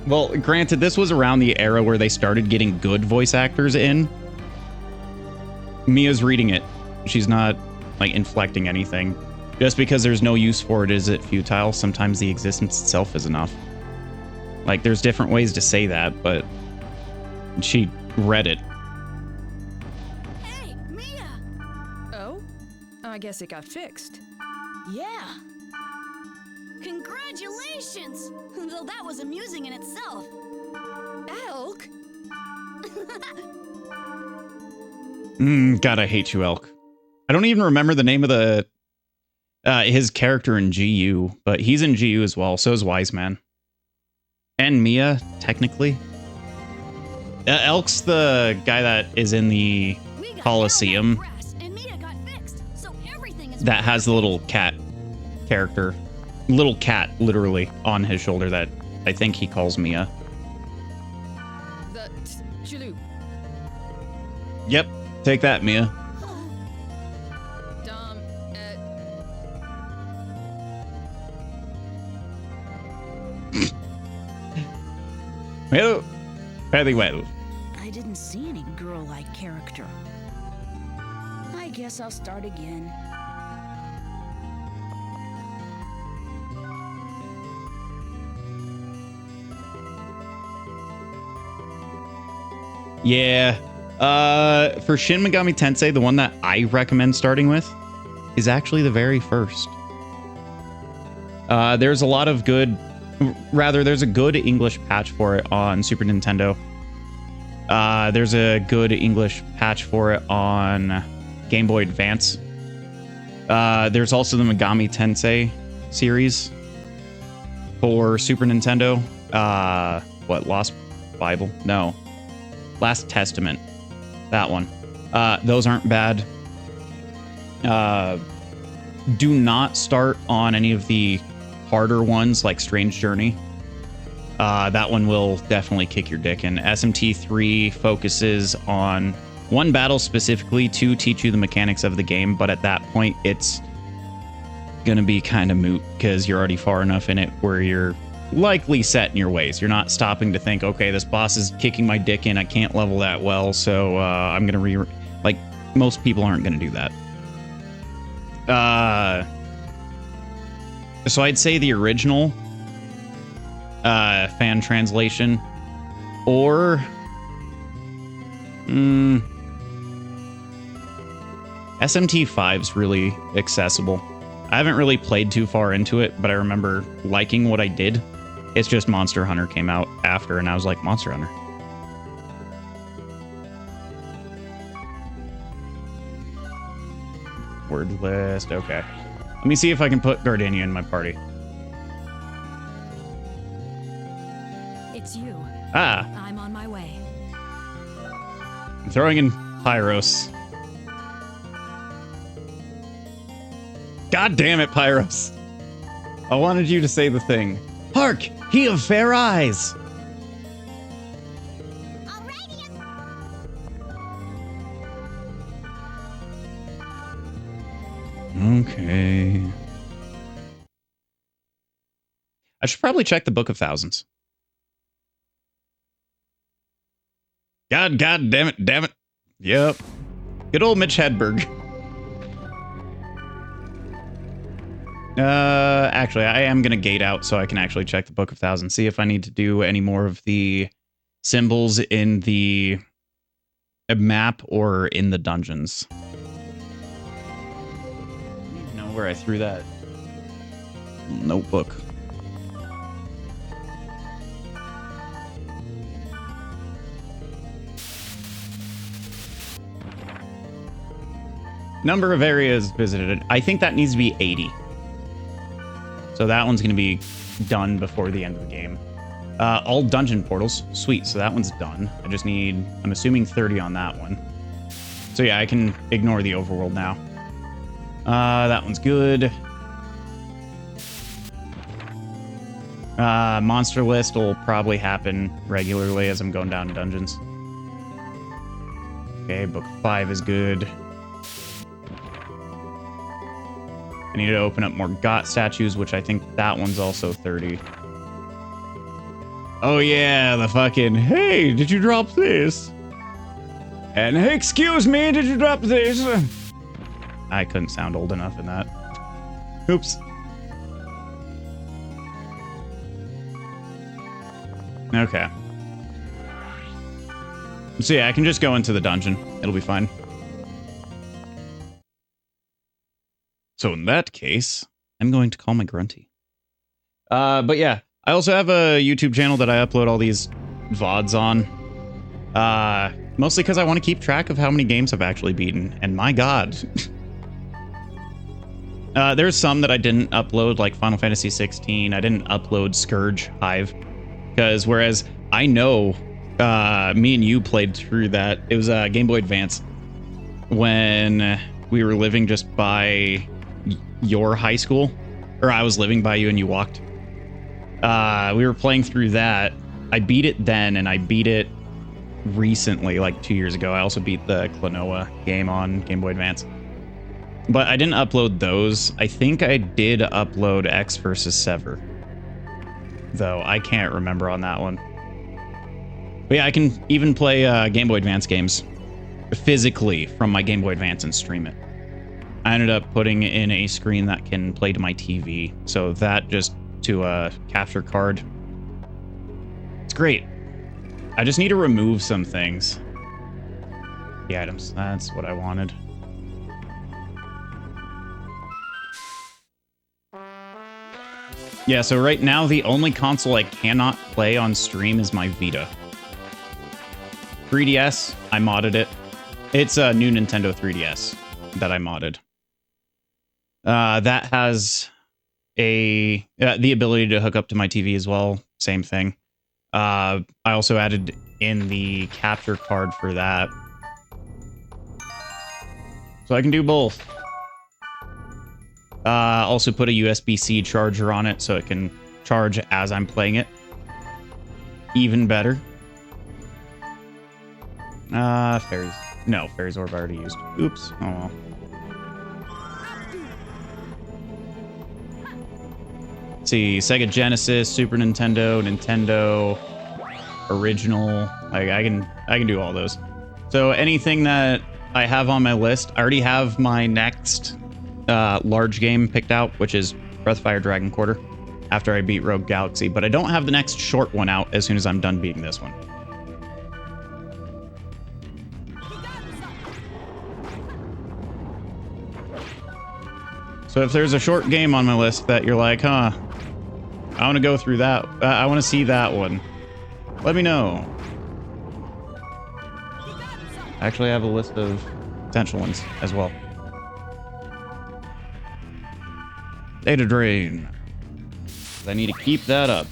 Well, granted, this was around the era where they started getting good voice actors in. Mia's reading it. She's not, inflecting anything. Just because there's no use for it, is it futile? Sometimes the existence itself is enough. There's different ways to say that, but she read it. Hey, Mia! Oh? I guess it got fixed. Yeah. Congratulations! Though that was amusing in itself. Elk? God, I hate you, Elk. I don't even remember the name of his character in GU, but he's in GU as well. So is Wise Man. And Mia, technically. Elk's the guy that is in the Coliseum that has the little cat character. Little cat, literally, on his shoulder that I think he calls Mia. The Chulu. Yep, take that, Mia. Dom, Well, fairly well. I didn't see any girl-like character. I guess I'll start again. Yeah. For Shin Megami Tensei, the one that I recommend starting with is actually the very first. There's a lot of good... Rather, there's a good English patch for it on Super Nintendo. There's a good English patch for it on Game Boy Advance. There's also the Megami Tensei series for Super Nintendo. What, Lost Bible? No. Last Testament. That one. Those aren't bad. Do not start on any of the harder ones like Strange Journey. That one will definitely kick your dick in. SMT3 focuses on one battle specifically to teach you the mechanics of the game, but at that point it's gonna be kind of moot because you're already far enough in it where you're likely set in your ways. You're not stopping to think, okay, this boss is kicking my dick in, I can't level that well, so I'm gonna most people aren't gonna do that. So I'd say the original fan translation, or SMT5's really accessible. I haven't really played too far into it, but I remember liking what I did. It's just Monster Hunter came out after, and I was like, Monster Hunter. Word list, okay. Let me see if I can put Gardenia in my party. It's you. Ah, I'm on my way. I'm throwing in Pyros. God damn it, Pyros. I wanted you to say the thing. Hark, he of fair eyes. Okay. I should probably check the Book of Thousands. God damn it. Yep. Good old Mitch Hedberg. Actually, I am gonna gate out so I can actually check the Book of Thousands, see if I need to do any more of the symbols in the a map or in the dungeons. I don't even know where I threw that notebook. Number of areas visited. I think that needs to be 80. So that one's going to be done before the end of the game. All dungeon portals. Sweet. So that one's done. I just need, I'm assuming 30 on that one. So yeah, I can ignore the overworld now. That one's good. Monster list will probably happen regularly as I'm going down dungeons. Okay, book 5 is good. I need to open up more GOT statues, which I think that one's also 30. Oh yeah, the fucking, hey, did you drop this? And hey, excuse me, did you drop this? I couldn't sound old enough in that. Oops. Okay. So yeah, I can just go into the dungeon. It'll be fine. So in that case, I'm going to call my grunty. But yeah, I also have a YouTube channel that I upload all these VODs on. Mostly because I want to keep track of how many games I've actually beaten. And my god. There's some that I didn't upload, like Final Fantasy 16. I didn't upload Scourge Hive. Because whereas I know me and you played through that. It was a Game Boy Advance. When we were living just by your high school, or I was living by you and you walked. We were playing through that. I beat it then, and I beat it recently, like 2 years ago. I also beat the Klonoa game on Game Boy Advance. But I didn't upload those. I think I did upload X versus Sever, though I can't remember on that one. But yeah, I can even play Game Boy Advance games physically from my Game Boy Advance and stream it. I ended up putting in a screen that can play to my TV. So that just to a capture card. It's great. I just need to remove some things. The items. That's what I wanted. Yeah, so right now the only console I cannot play on stream is my Vita. 3DS, I modded it. It's a new Nintendo 3DS that I modded. That has the ability to hook up to my TV as well. Same thing. I also added in the capture card for that. So I can do both. Also put a USB-C charger on it so it can charge as I'm playing it. Even better. Fairies. No, Fairies Orb I already used. Oops. Oh well. Let's see, Sega Genesis, Super Nintendo, Nintendo Original. I can do all those. So anything that I have on my list, I already have my next large game picked out, which is Breath of Fire Dragon Quarter, after I beat Rogue Galaxy, but I don't have the next short one out as soon as I'm done beating this one. So if there's a short game on my list that you're like, huh, I want to go through that, I want to see that one, let me know. Actually, I have a list of potential ones as well. Data drain. I need to keep that up.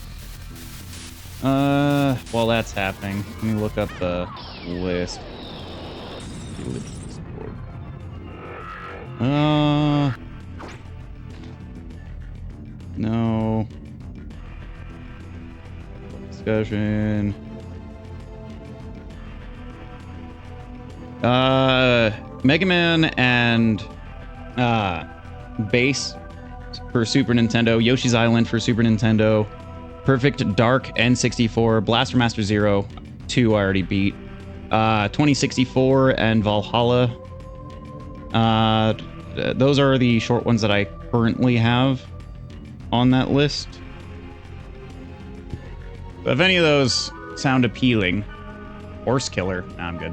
While that's happening, let me look up the list. No. Discussion. Mega Man and Bass for Super Nintendo, Yoshi's Island for Super Nintendo, Perfect Dark N64, Blaster Master Zero 2 I already beat, 2064 and Valhalla. Those are the short ones that I currently have on that list. But if any of those sound appealing, Horse Killer, nah, I'm good.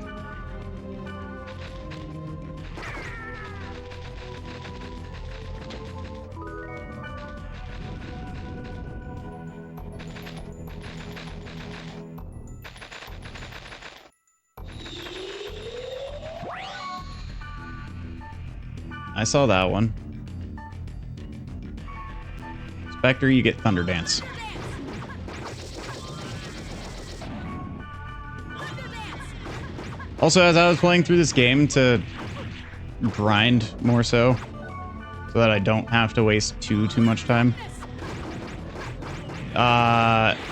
I saw that one. Spectre, you get Thunder Dance. Also, as I was playing through this game to grind more so that I don't have to waste too much time,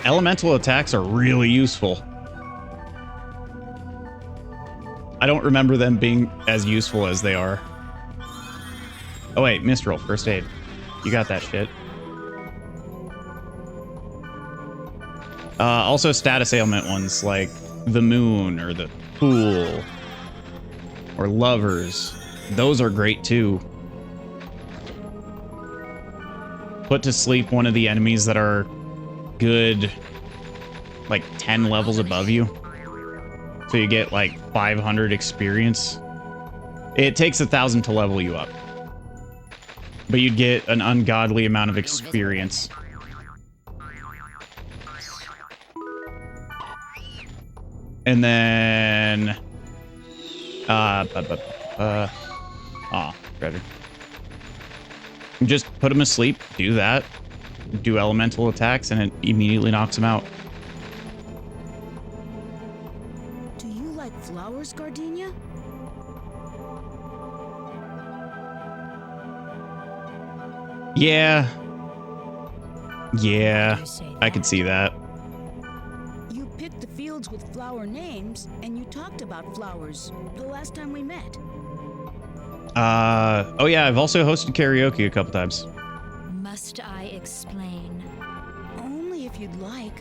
elemental attacks are really useful. I don't remember them being as useful as they are. Oh wait, Mistral, first aid. You got that shit. Also status ailment ones like the moon or the pool or lovers. Those are great too. Put to sleep one of the enemies that are good, like 10 levels above you. So you get like 500 experience. It takes 1,000 to level you up, but you'd get an ungodly amount of experience. And then, better. Just put him asleep, do that, do elemental attacks, and it immediately knocks him out. Do you like flowers, Gardenia? Yeah. Yeah, I could see that. You picked the fields with flower names, and you talked about flowers the last time we met. Oh yeah, I've also hosted karaoke a couple times. Must I explain? Only if you'd like.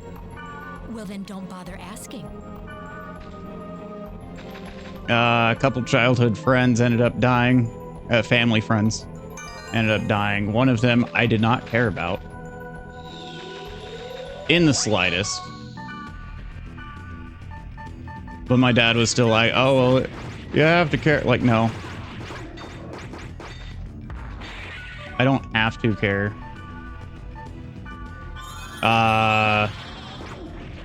Well, then don't bother asking. A couple childhood friends ended up dying. Family friends ended up dying. One of them I did not care about in the slightest. But my dad was still like, oh, well, you have to care. Like, no. I don't have to care.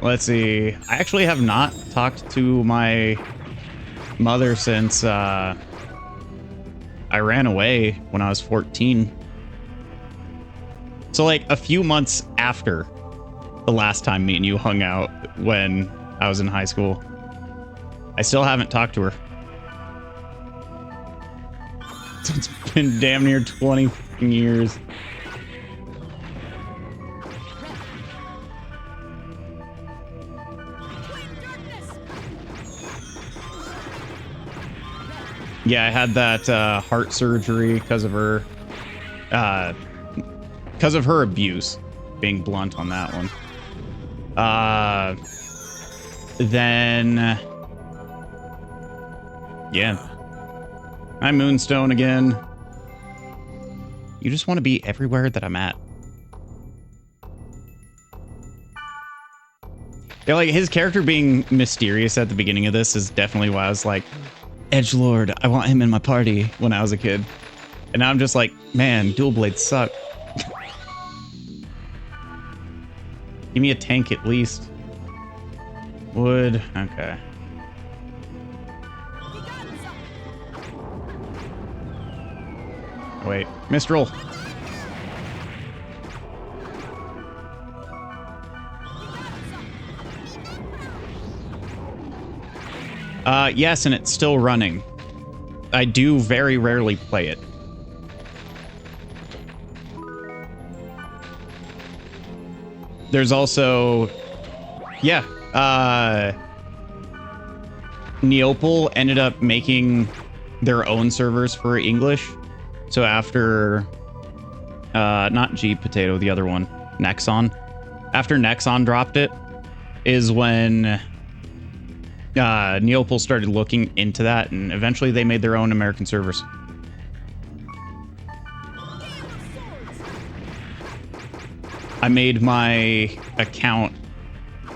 Let's see. I actually have not talked to my mother since I ran away when I was 14. So like a few months after the last time me and you hung out when I was in high school. I still haven't talked to her. So it's been damn near 20 years. Yeah, I had that heart surgery because of her abuse. Being blunt on that one. Then yeah, I'm Moonstone again. You just want to be everywhere that I'm at. Yeah, like his character being mysterious at the beginning of this is definitely why I was like, Edgelord, I want him in my party when I was a kid. And now I'm just like, man, dual blades suck. Give me a tank at least. Wood, okay. Wait, Mistral. Yes, and it's still running. I do very rarely play it. There's also, yeah, Neopal ended up making their own servers for English. So after, not G Potato, the other one, Nexon. After Nexon dropped it, is when Neopal started looking into that, and eventually they made their own American servers. I made my account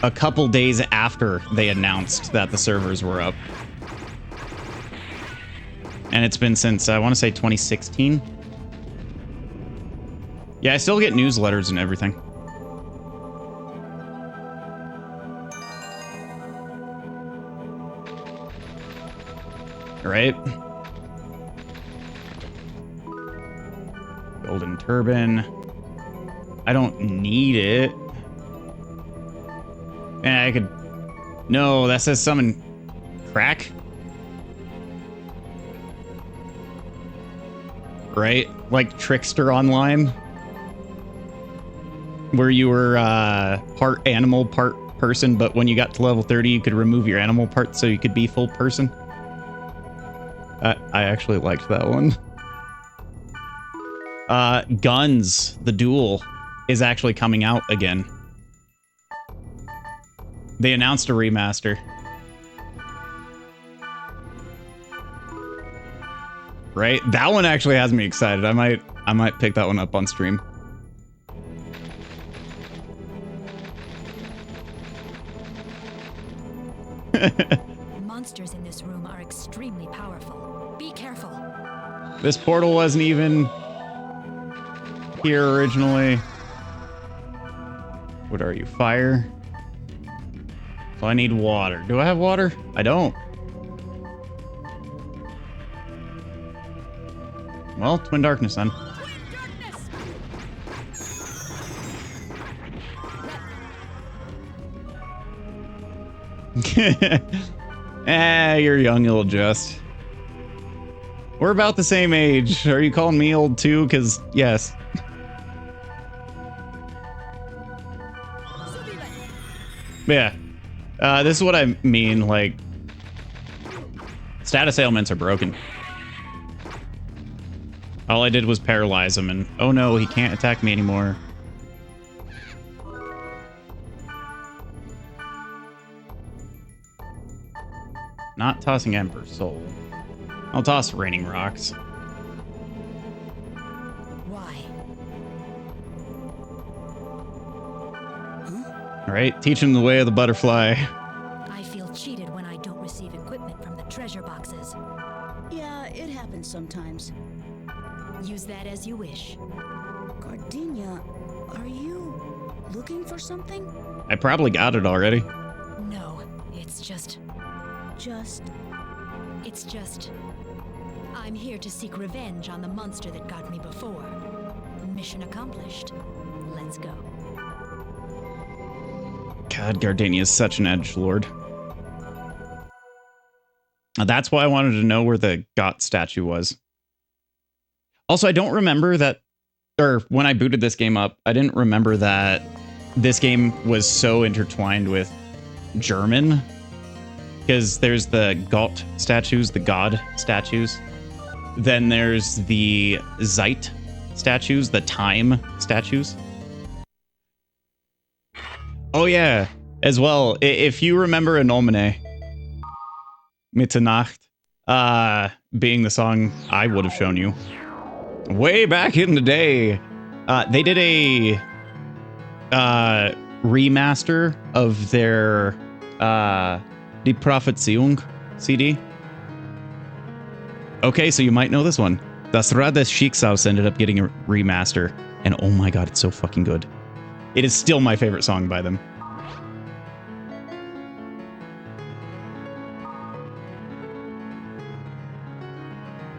a couple days after they announced that the servers were up. And it's been since, I want to say 2016. Yeah, I still get newsletters and everything. Right? Golden turban. I don't need it. And I could... No, that says summon crack. Right? Like Trickster Online. Where you were part animal, part person, but when you got to level 30, you could remove your animal parts so you could be full person. I actually liked that one. Guns, the duel, is actually coming out again. They announced a remaster. Right? That one actually has me excited. I might pick that one up on stream. Monsters in this room are extremely powerful. Be careful. This portal wasn't even here originally. What are you? Fire? So I need water. Do I have water? I don't. Well, Twin Darkness then. You're young, you'll adjust. We're about the same age. Are you calling me old too? Because, yes. Yeah. This is what I mean, like... Status ailments are broken. All I did was paralyze him, and... Oh no, he can't attack me anymore. Not tossing Emperor's Soul. I'll toss Raining Rocks. Why? Alright, teach him the way of the butterfly. I feel cheated when I don't receive equipment from the treasure boxes. Yeah, it happens sometimes. Use that as you wish. Gardenia, are you looking for something? I probably got it already. No, it's just... It's just... I'm here to seek revenge on the monster that got me before. Mission accomplished. Let's go. God, Gardenia is such an edgelord. That's why I wanted to know where the Got statue was. Also, I don't remember that... Or, when I booted this game up, I didn't remember that this game was so intertwined with German. Because there's the Gott statues, the God statues. Then there's the Zeit statues, the time statues. Oh yeah, as well, if you remember Anomene, Mitternacht, being the song I would have shown you. Way back in the day, they did a remaster of their Die Prophezeiung CD. Okay, so you might know this one. Das Rad des Schicksals ended up getting a remaster, and oh my god, it's so fucking good. It is still my favorite song by them.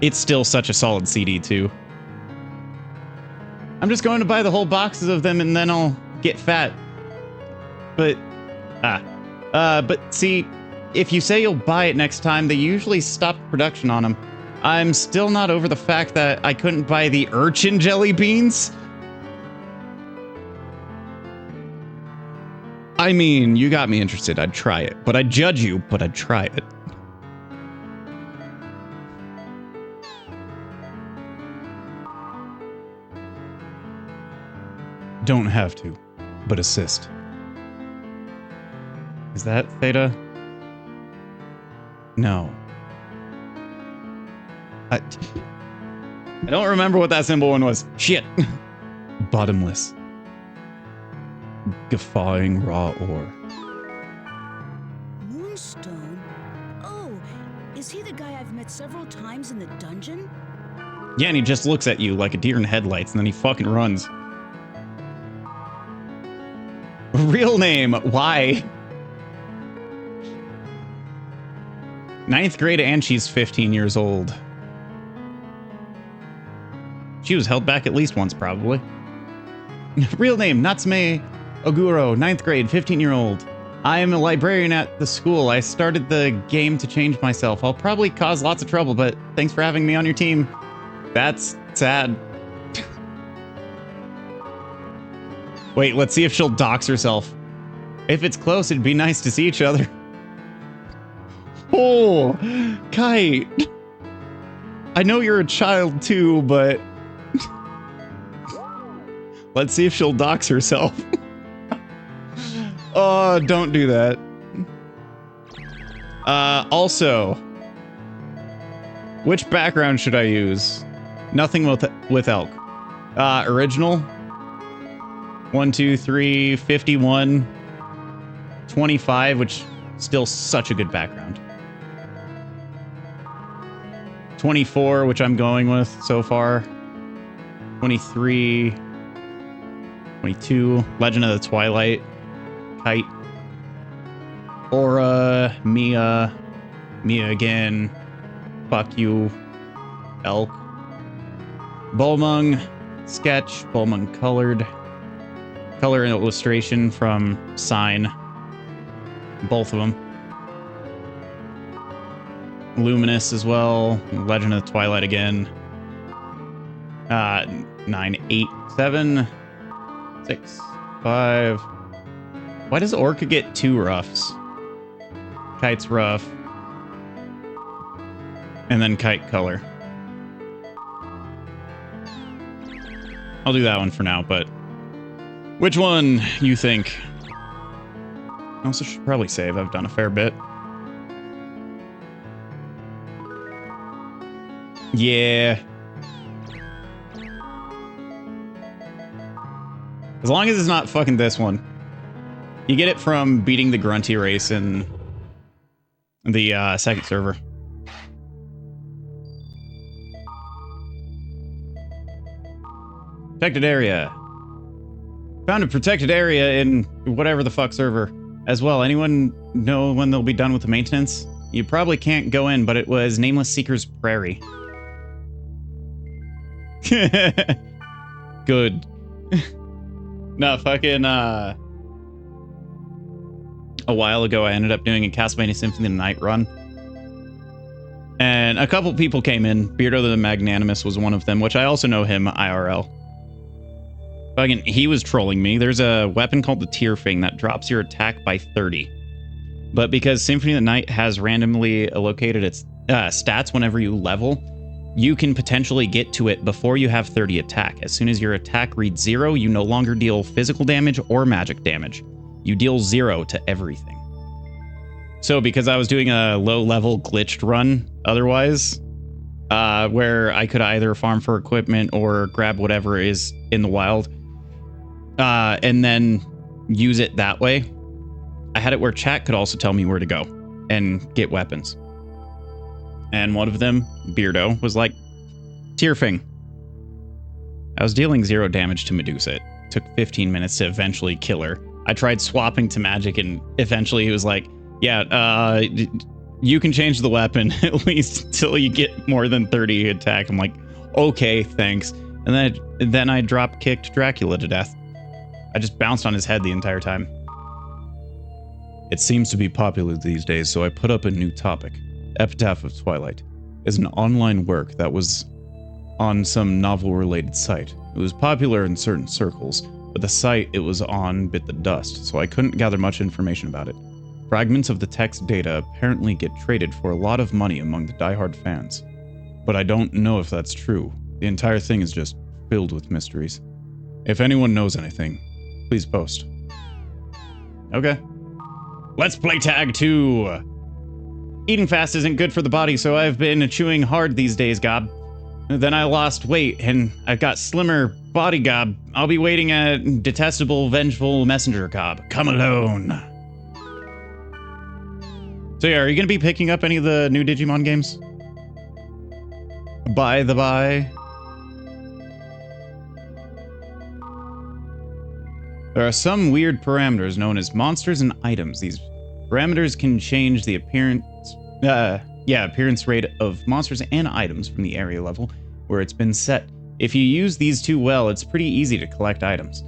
It's still such a solid CD, too. I'm just going to buy the whole boxes of them and then I'll get fat. But, but see, if you say you'll buy it next time, they usually stop production on them. I'm still not over the fact that I couldn't buy the urchin jelly beans. I mean, you got me interested. I'd try it. But I'd judge you, but I'd try it. Don't have to, but assist. Is that Theta? No. I don't remember what that symbol one was. Shit. Bottomless. Guffawing raw ore. Moonstone? Oh, is he the guy I've met several times in the dungeon? Yeah, and he just looks at you like a deer in headlights, and then he fucking runs. Real name, why? 9th grade and she's 15 years old. She was held back at least once, probably. Real name, Natsume Oguro, 9th grade, 15-year-old. I am a librarian at the school. I started the game to change myself. I'll probably cause lots of trouble, but thanks for having me on your team. That's sad. Wait, let's see if she'll dox herself. If it's close, it'd be nice to see each other. Oh, Kite. I know you're a child too, but let's see if she'll dox herself. Oh, don't do that. Also, which background should I use? Nothing with elk. Original. 1, 2, 3, 51, 25, which still such a good background. 24, which I'm going with so far. 23, 22, Legend of the Twilight, Kite, Aura, Mia again, fuck you, Elk, Bulmung, Sketch, Bulmung colored, color and illustration from Sign, both of them. Luminous as well, Legend of the Twilight again. 9, 8, 7, 6, 5. Why does Orca get 2 roughs? Kite's rough. And then Kite color. I'll do that one for now, but which one you think? I also should probably save. I've done a fair bit. Yeah. As long as it's not fucking this one. You get it from beating the Grunty race in the second server. Protected area. Found a protected area in whatever the fuck server as well. Anyone know when they'll be done with the maintenance? You probably can't go in, but it was Nameless Seeker's Prairie. Good. No, fucking, a while ago, I ended up doing a Castlevania Symphony of the Night run. And a couple people came in. Beardo the Magnanimous was one of them, which I also know him IRL. Fucking, he was trolling me. There's a weapon called the Tear Fang that drops your attack by 30. But because Symphony of the Night has randomly allocated its stats whenever you level, you can potentially get to it before you have 30 attack. As soon as your attack reads 0, you no longer deal physical damage or magic damage. You deal 0 to everything. So because I was doing a low-level glitched run otherwise, where I could either farm for equipment or grab whatever is in the wild, and then use it that way, I had it where chat could also tell me where to go and get weapons. And one of them, Beardo, was like, Tear Fang. I was dealing 0 damage to Medusa. It took 15 minutes to eventually kill her. I tried swapping to magic, and eventually he was like, yeah, you can change the weapon at least until you get more than 30 attack. I'm like, okay, thanks. And then I drop kicked Dracula to death. I just bounced on his head the entire time. It seems to be popular these days, so I put up a new topic. Epitaph of Twilight is an online work that was on some novel-related site. It was popular in certain circles, but the site it was on bit the dust, so I couldn't gather much information about it. Fragments of the text data apparently get traded for a lot of money among the diehard fans. But I don't know if that's true. The entire thing is just filled with mysteries. If anyone knows anything, please post. Okay. Let's play Tag 2! Eating fast isn't good for the body, so I've been chewing hard these days, Gob. Then I lost weight, and I've got slimmer body, Gob. I'll be waiting at Detestable Vengeful Messenger, Gob. Come alone. So yeah, are you going to be picking up any of the new Digimon games? By the by. There are some weird parameters known as monsters and items. These parameters can change the appearance rate of monsters and items from the area level where it's been set. If you use these two well, it's pretty easy to collect items.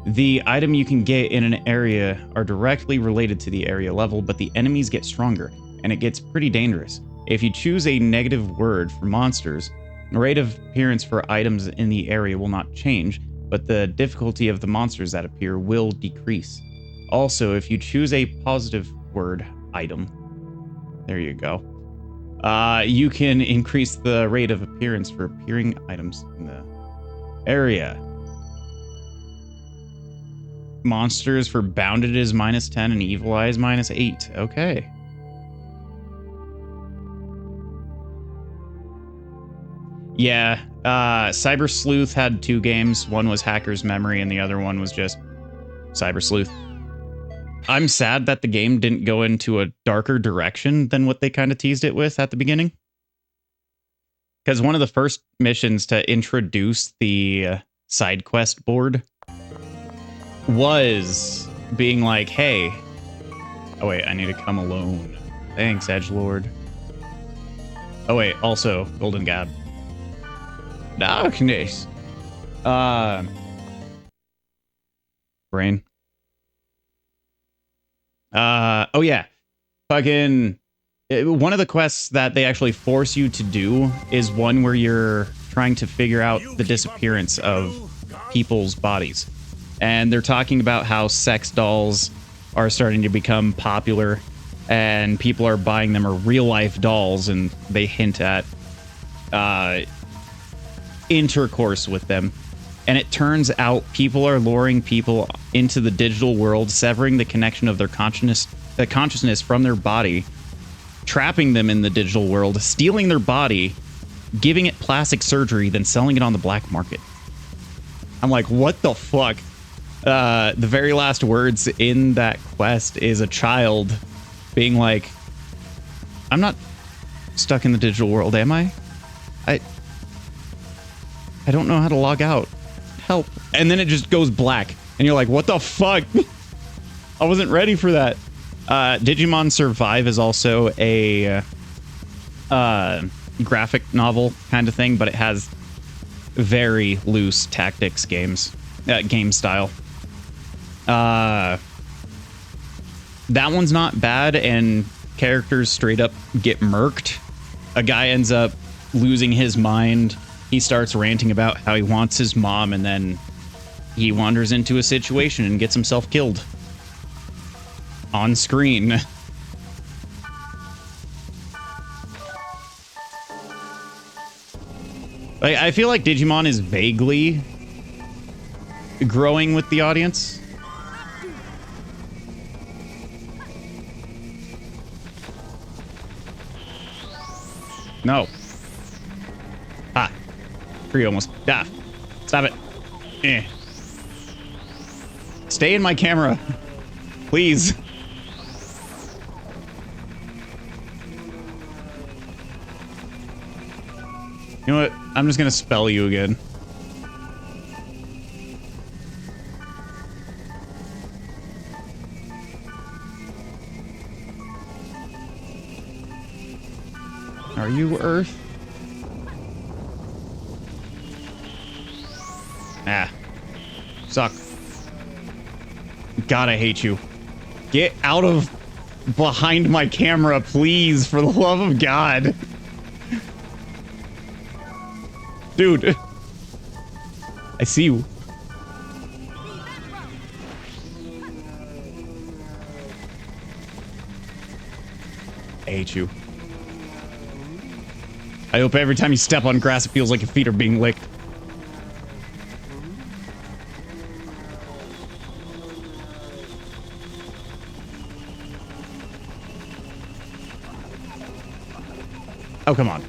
The item you can get in an area are directly related to the area level, but the enemies get stronger, and it gets pretty dangerous. If you choose a negative word for monsters, the rate of appearance for items in the area will not change, but the difficulty of the monsters that appear will decrease. Also, if you choose a positive word item, there you go, you can increase the rate of appearance for appearing items in the area. Monsters for Bounded is -10 and Evil Eye is -8. Okay. Yeah, Cyber Sleuth had 2 games. One was Hacker's Memory and the other one was just Cyber Sleuth. I'm sad that the game didn't go into a darker direction than what they kind of teased it with at the beginning. Because one of the first missions to introduce the side quest board was being like, hey, oh wait, I need to come alone. Thanks, Edgelord. Oh wait, also, Golden Gab. Darkness. Brain. Oh yeah. Fucking, one of the quests that they actually force you to do is one where you're trying to figure out the disappearance of people's bodies. And they're talking about how sex dolls are starting to become popular and people are buying them are real life dolls, and they hint at intercourse with them. And it turns out people are luring people into the digital world, severing the connection of their consciousness from their body, trapping them in the digital world, stealing their body, giving it plastic surgery, then selling it on the black market. I'm like, what the fuck? The very last words in that quest is a child being like, I'm not stuck in the digital world, am I? I don't know how to log out. Help. And then it just goes black. And you're like, what the fuck? I wasn't ready for that. Digimon Survive is also a graphic novel kind of thing, but it has very loose tactics game style. That one's not bad, and characters straight up get murked. A guy ends up losing his mind. He starts ranting about how he wants his mom, and then he wanders into a situation and gets himself killed on screen. I feel like Digimon is vaguely growing with the audience. No. Ah. Tree almost. Ah. Stop it. Eh. Stay in my camera. Please. You know what? I'm just gonna spell you again. Are you Earth? Ah. Suck. God, I hate you. Get out of behind my camera, please, for the love of God. Dude. I see you. I hate you. I hope every time you step on grass, it feels like your feet are being licked. Oh, come on.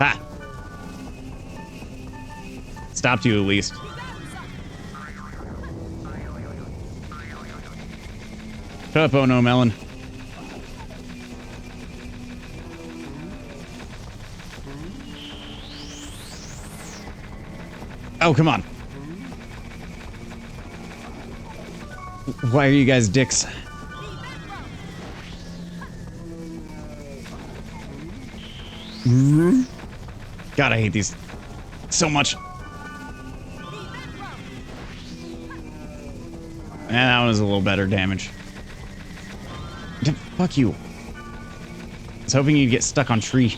Ha! Stopped you at least. Shut up, oh no, Melon. Oh, come on. Why are you guys dicks? God, I hate these so much. And that one was a little better damage. Fuck you. I was hoping you'd get stuck on tree.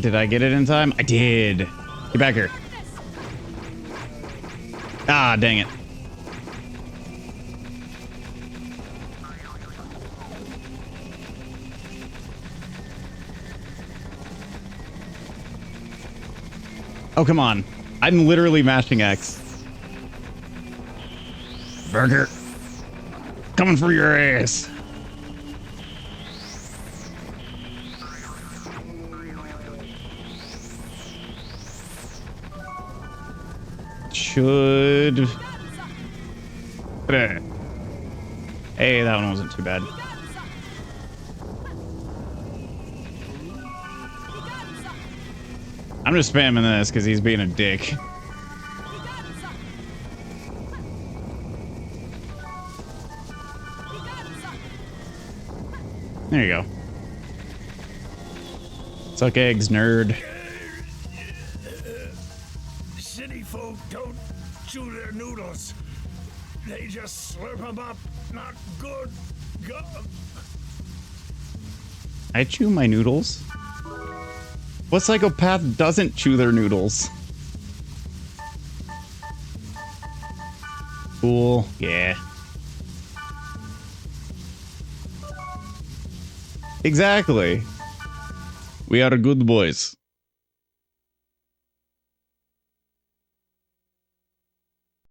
Did I get it in time? I did. Get back here. Ah, dang it. Oh, come on. I'm literally mashing X. Burger. Coming for your ass. Should... Hey, that one wasn't too bad. I'm just spamming this because he's being a dick. There you go. Suck eggs, nerd. City folk don't chew their noodles. They just slurp them up. Not good. I chew my noodles. What psychopath doesn't chew their noodles? Cool. Yeah. Exactly. We are good boys.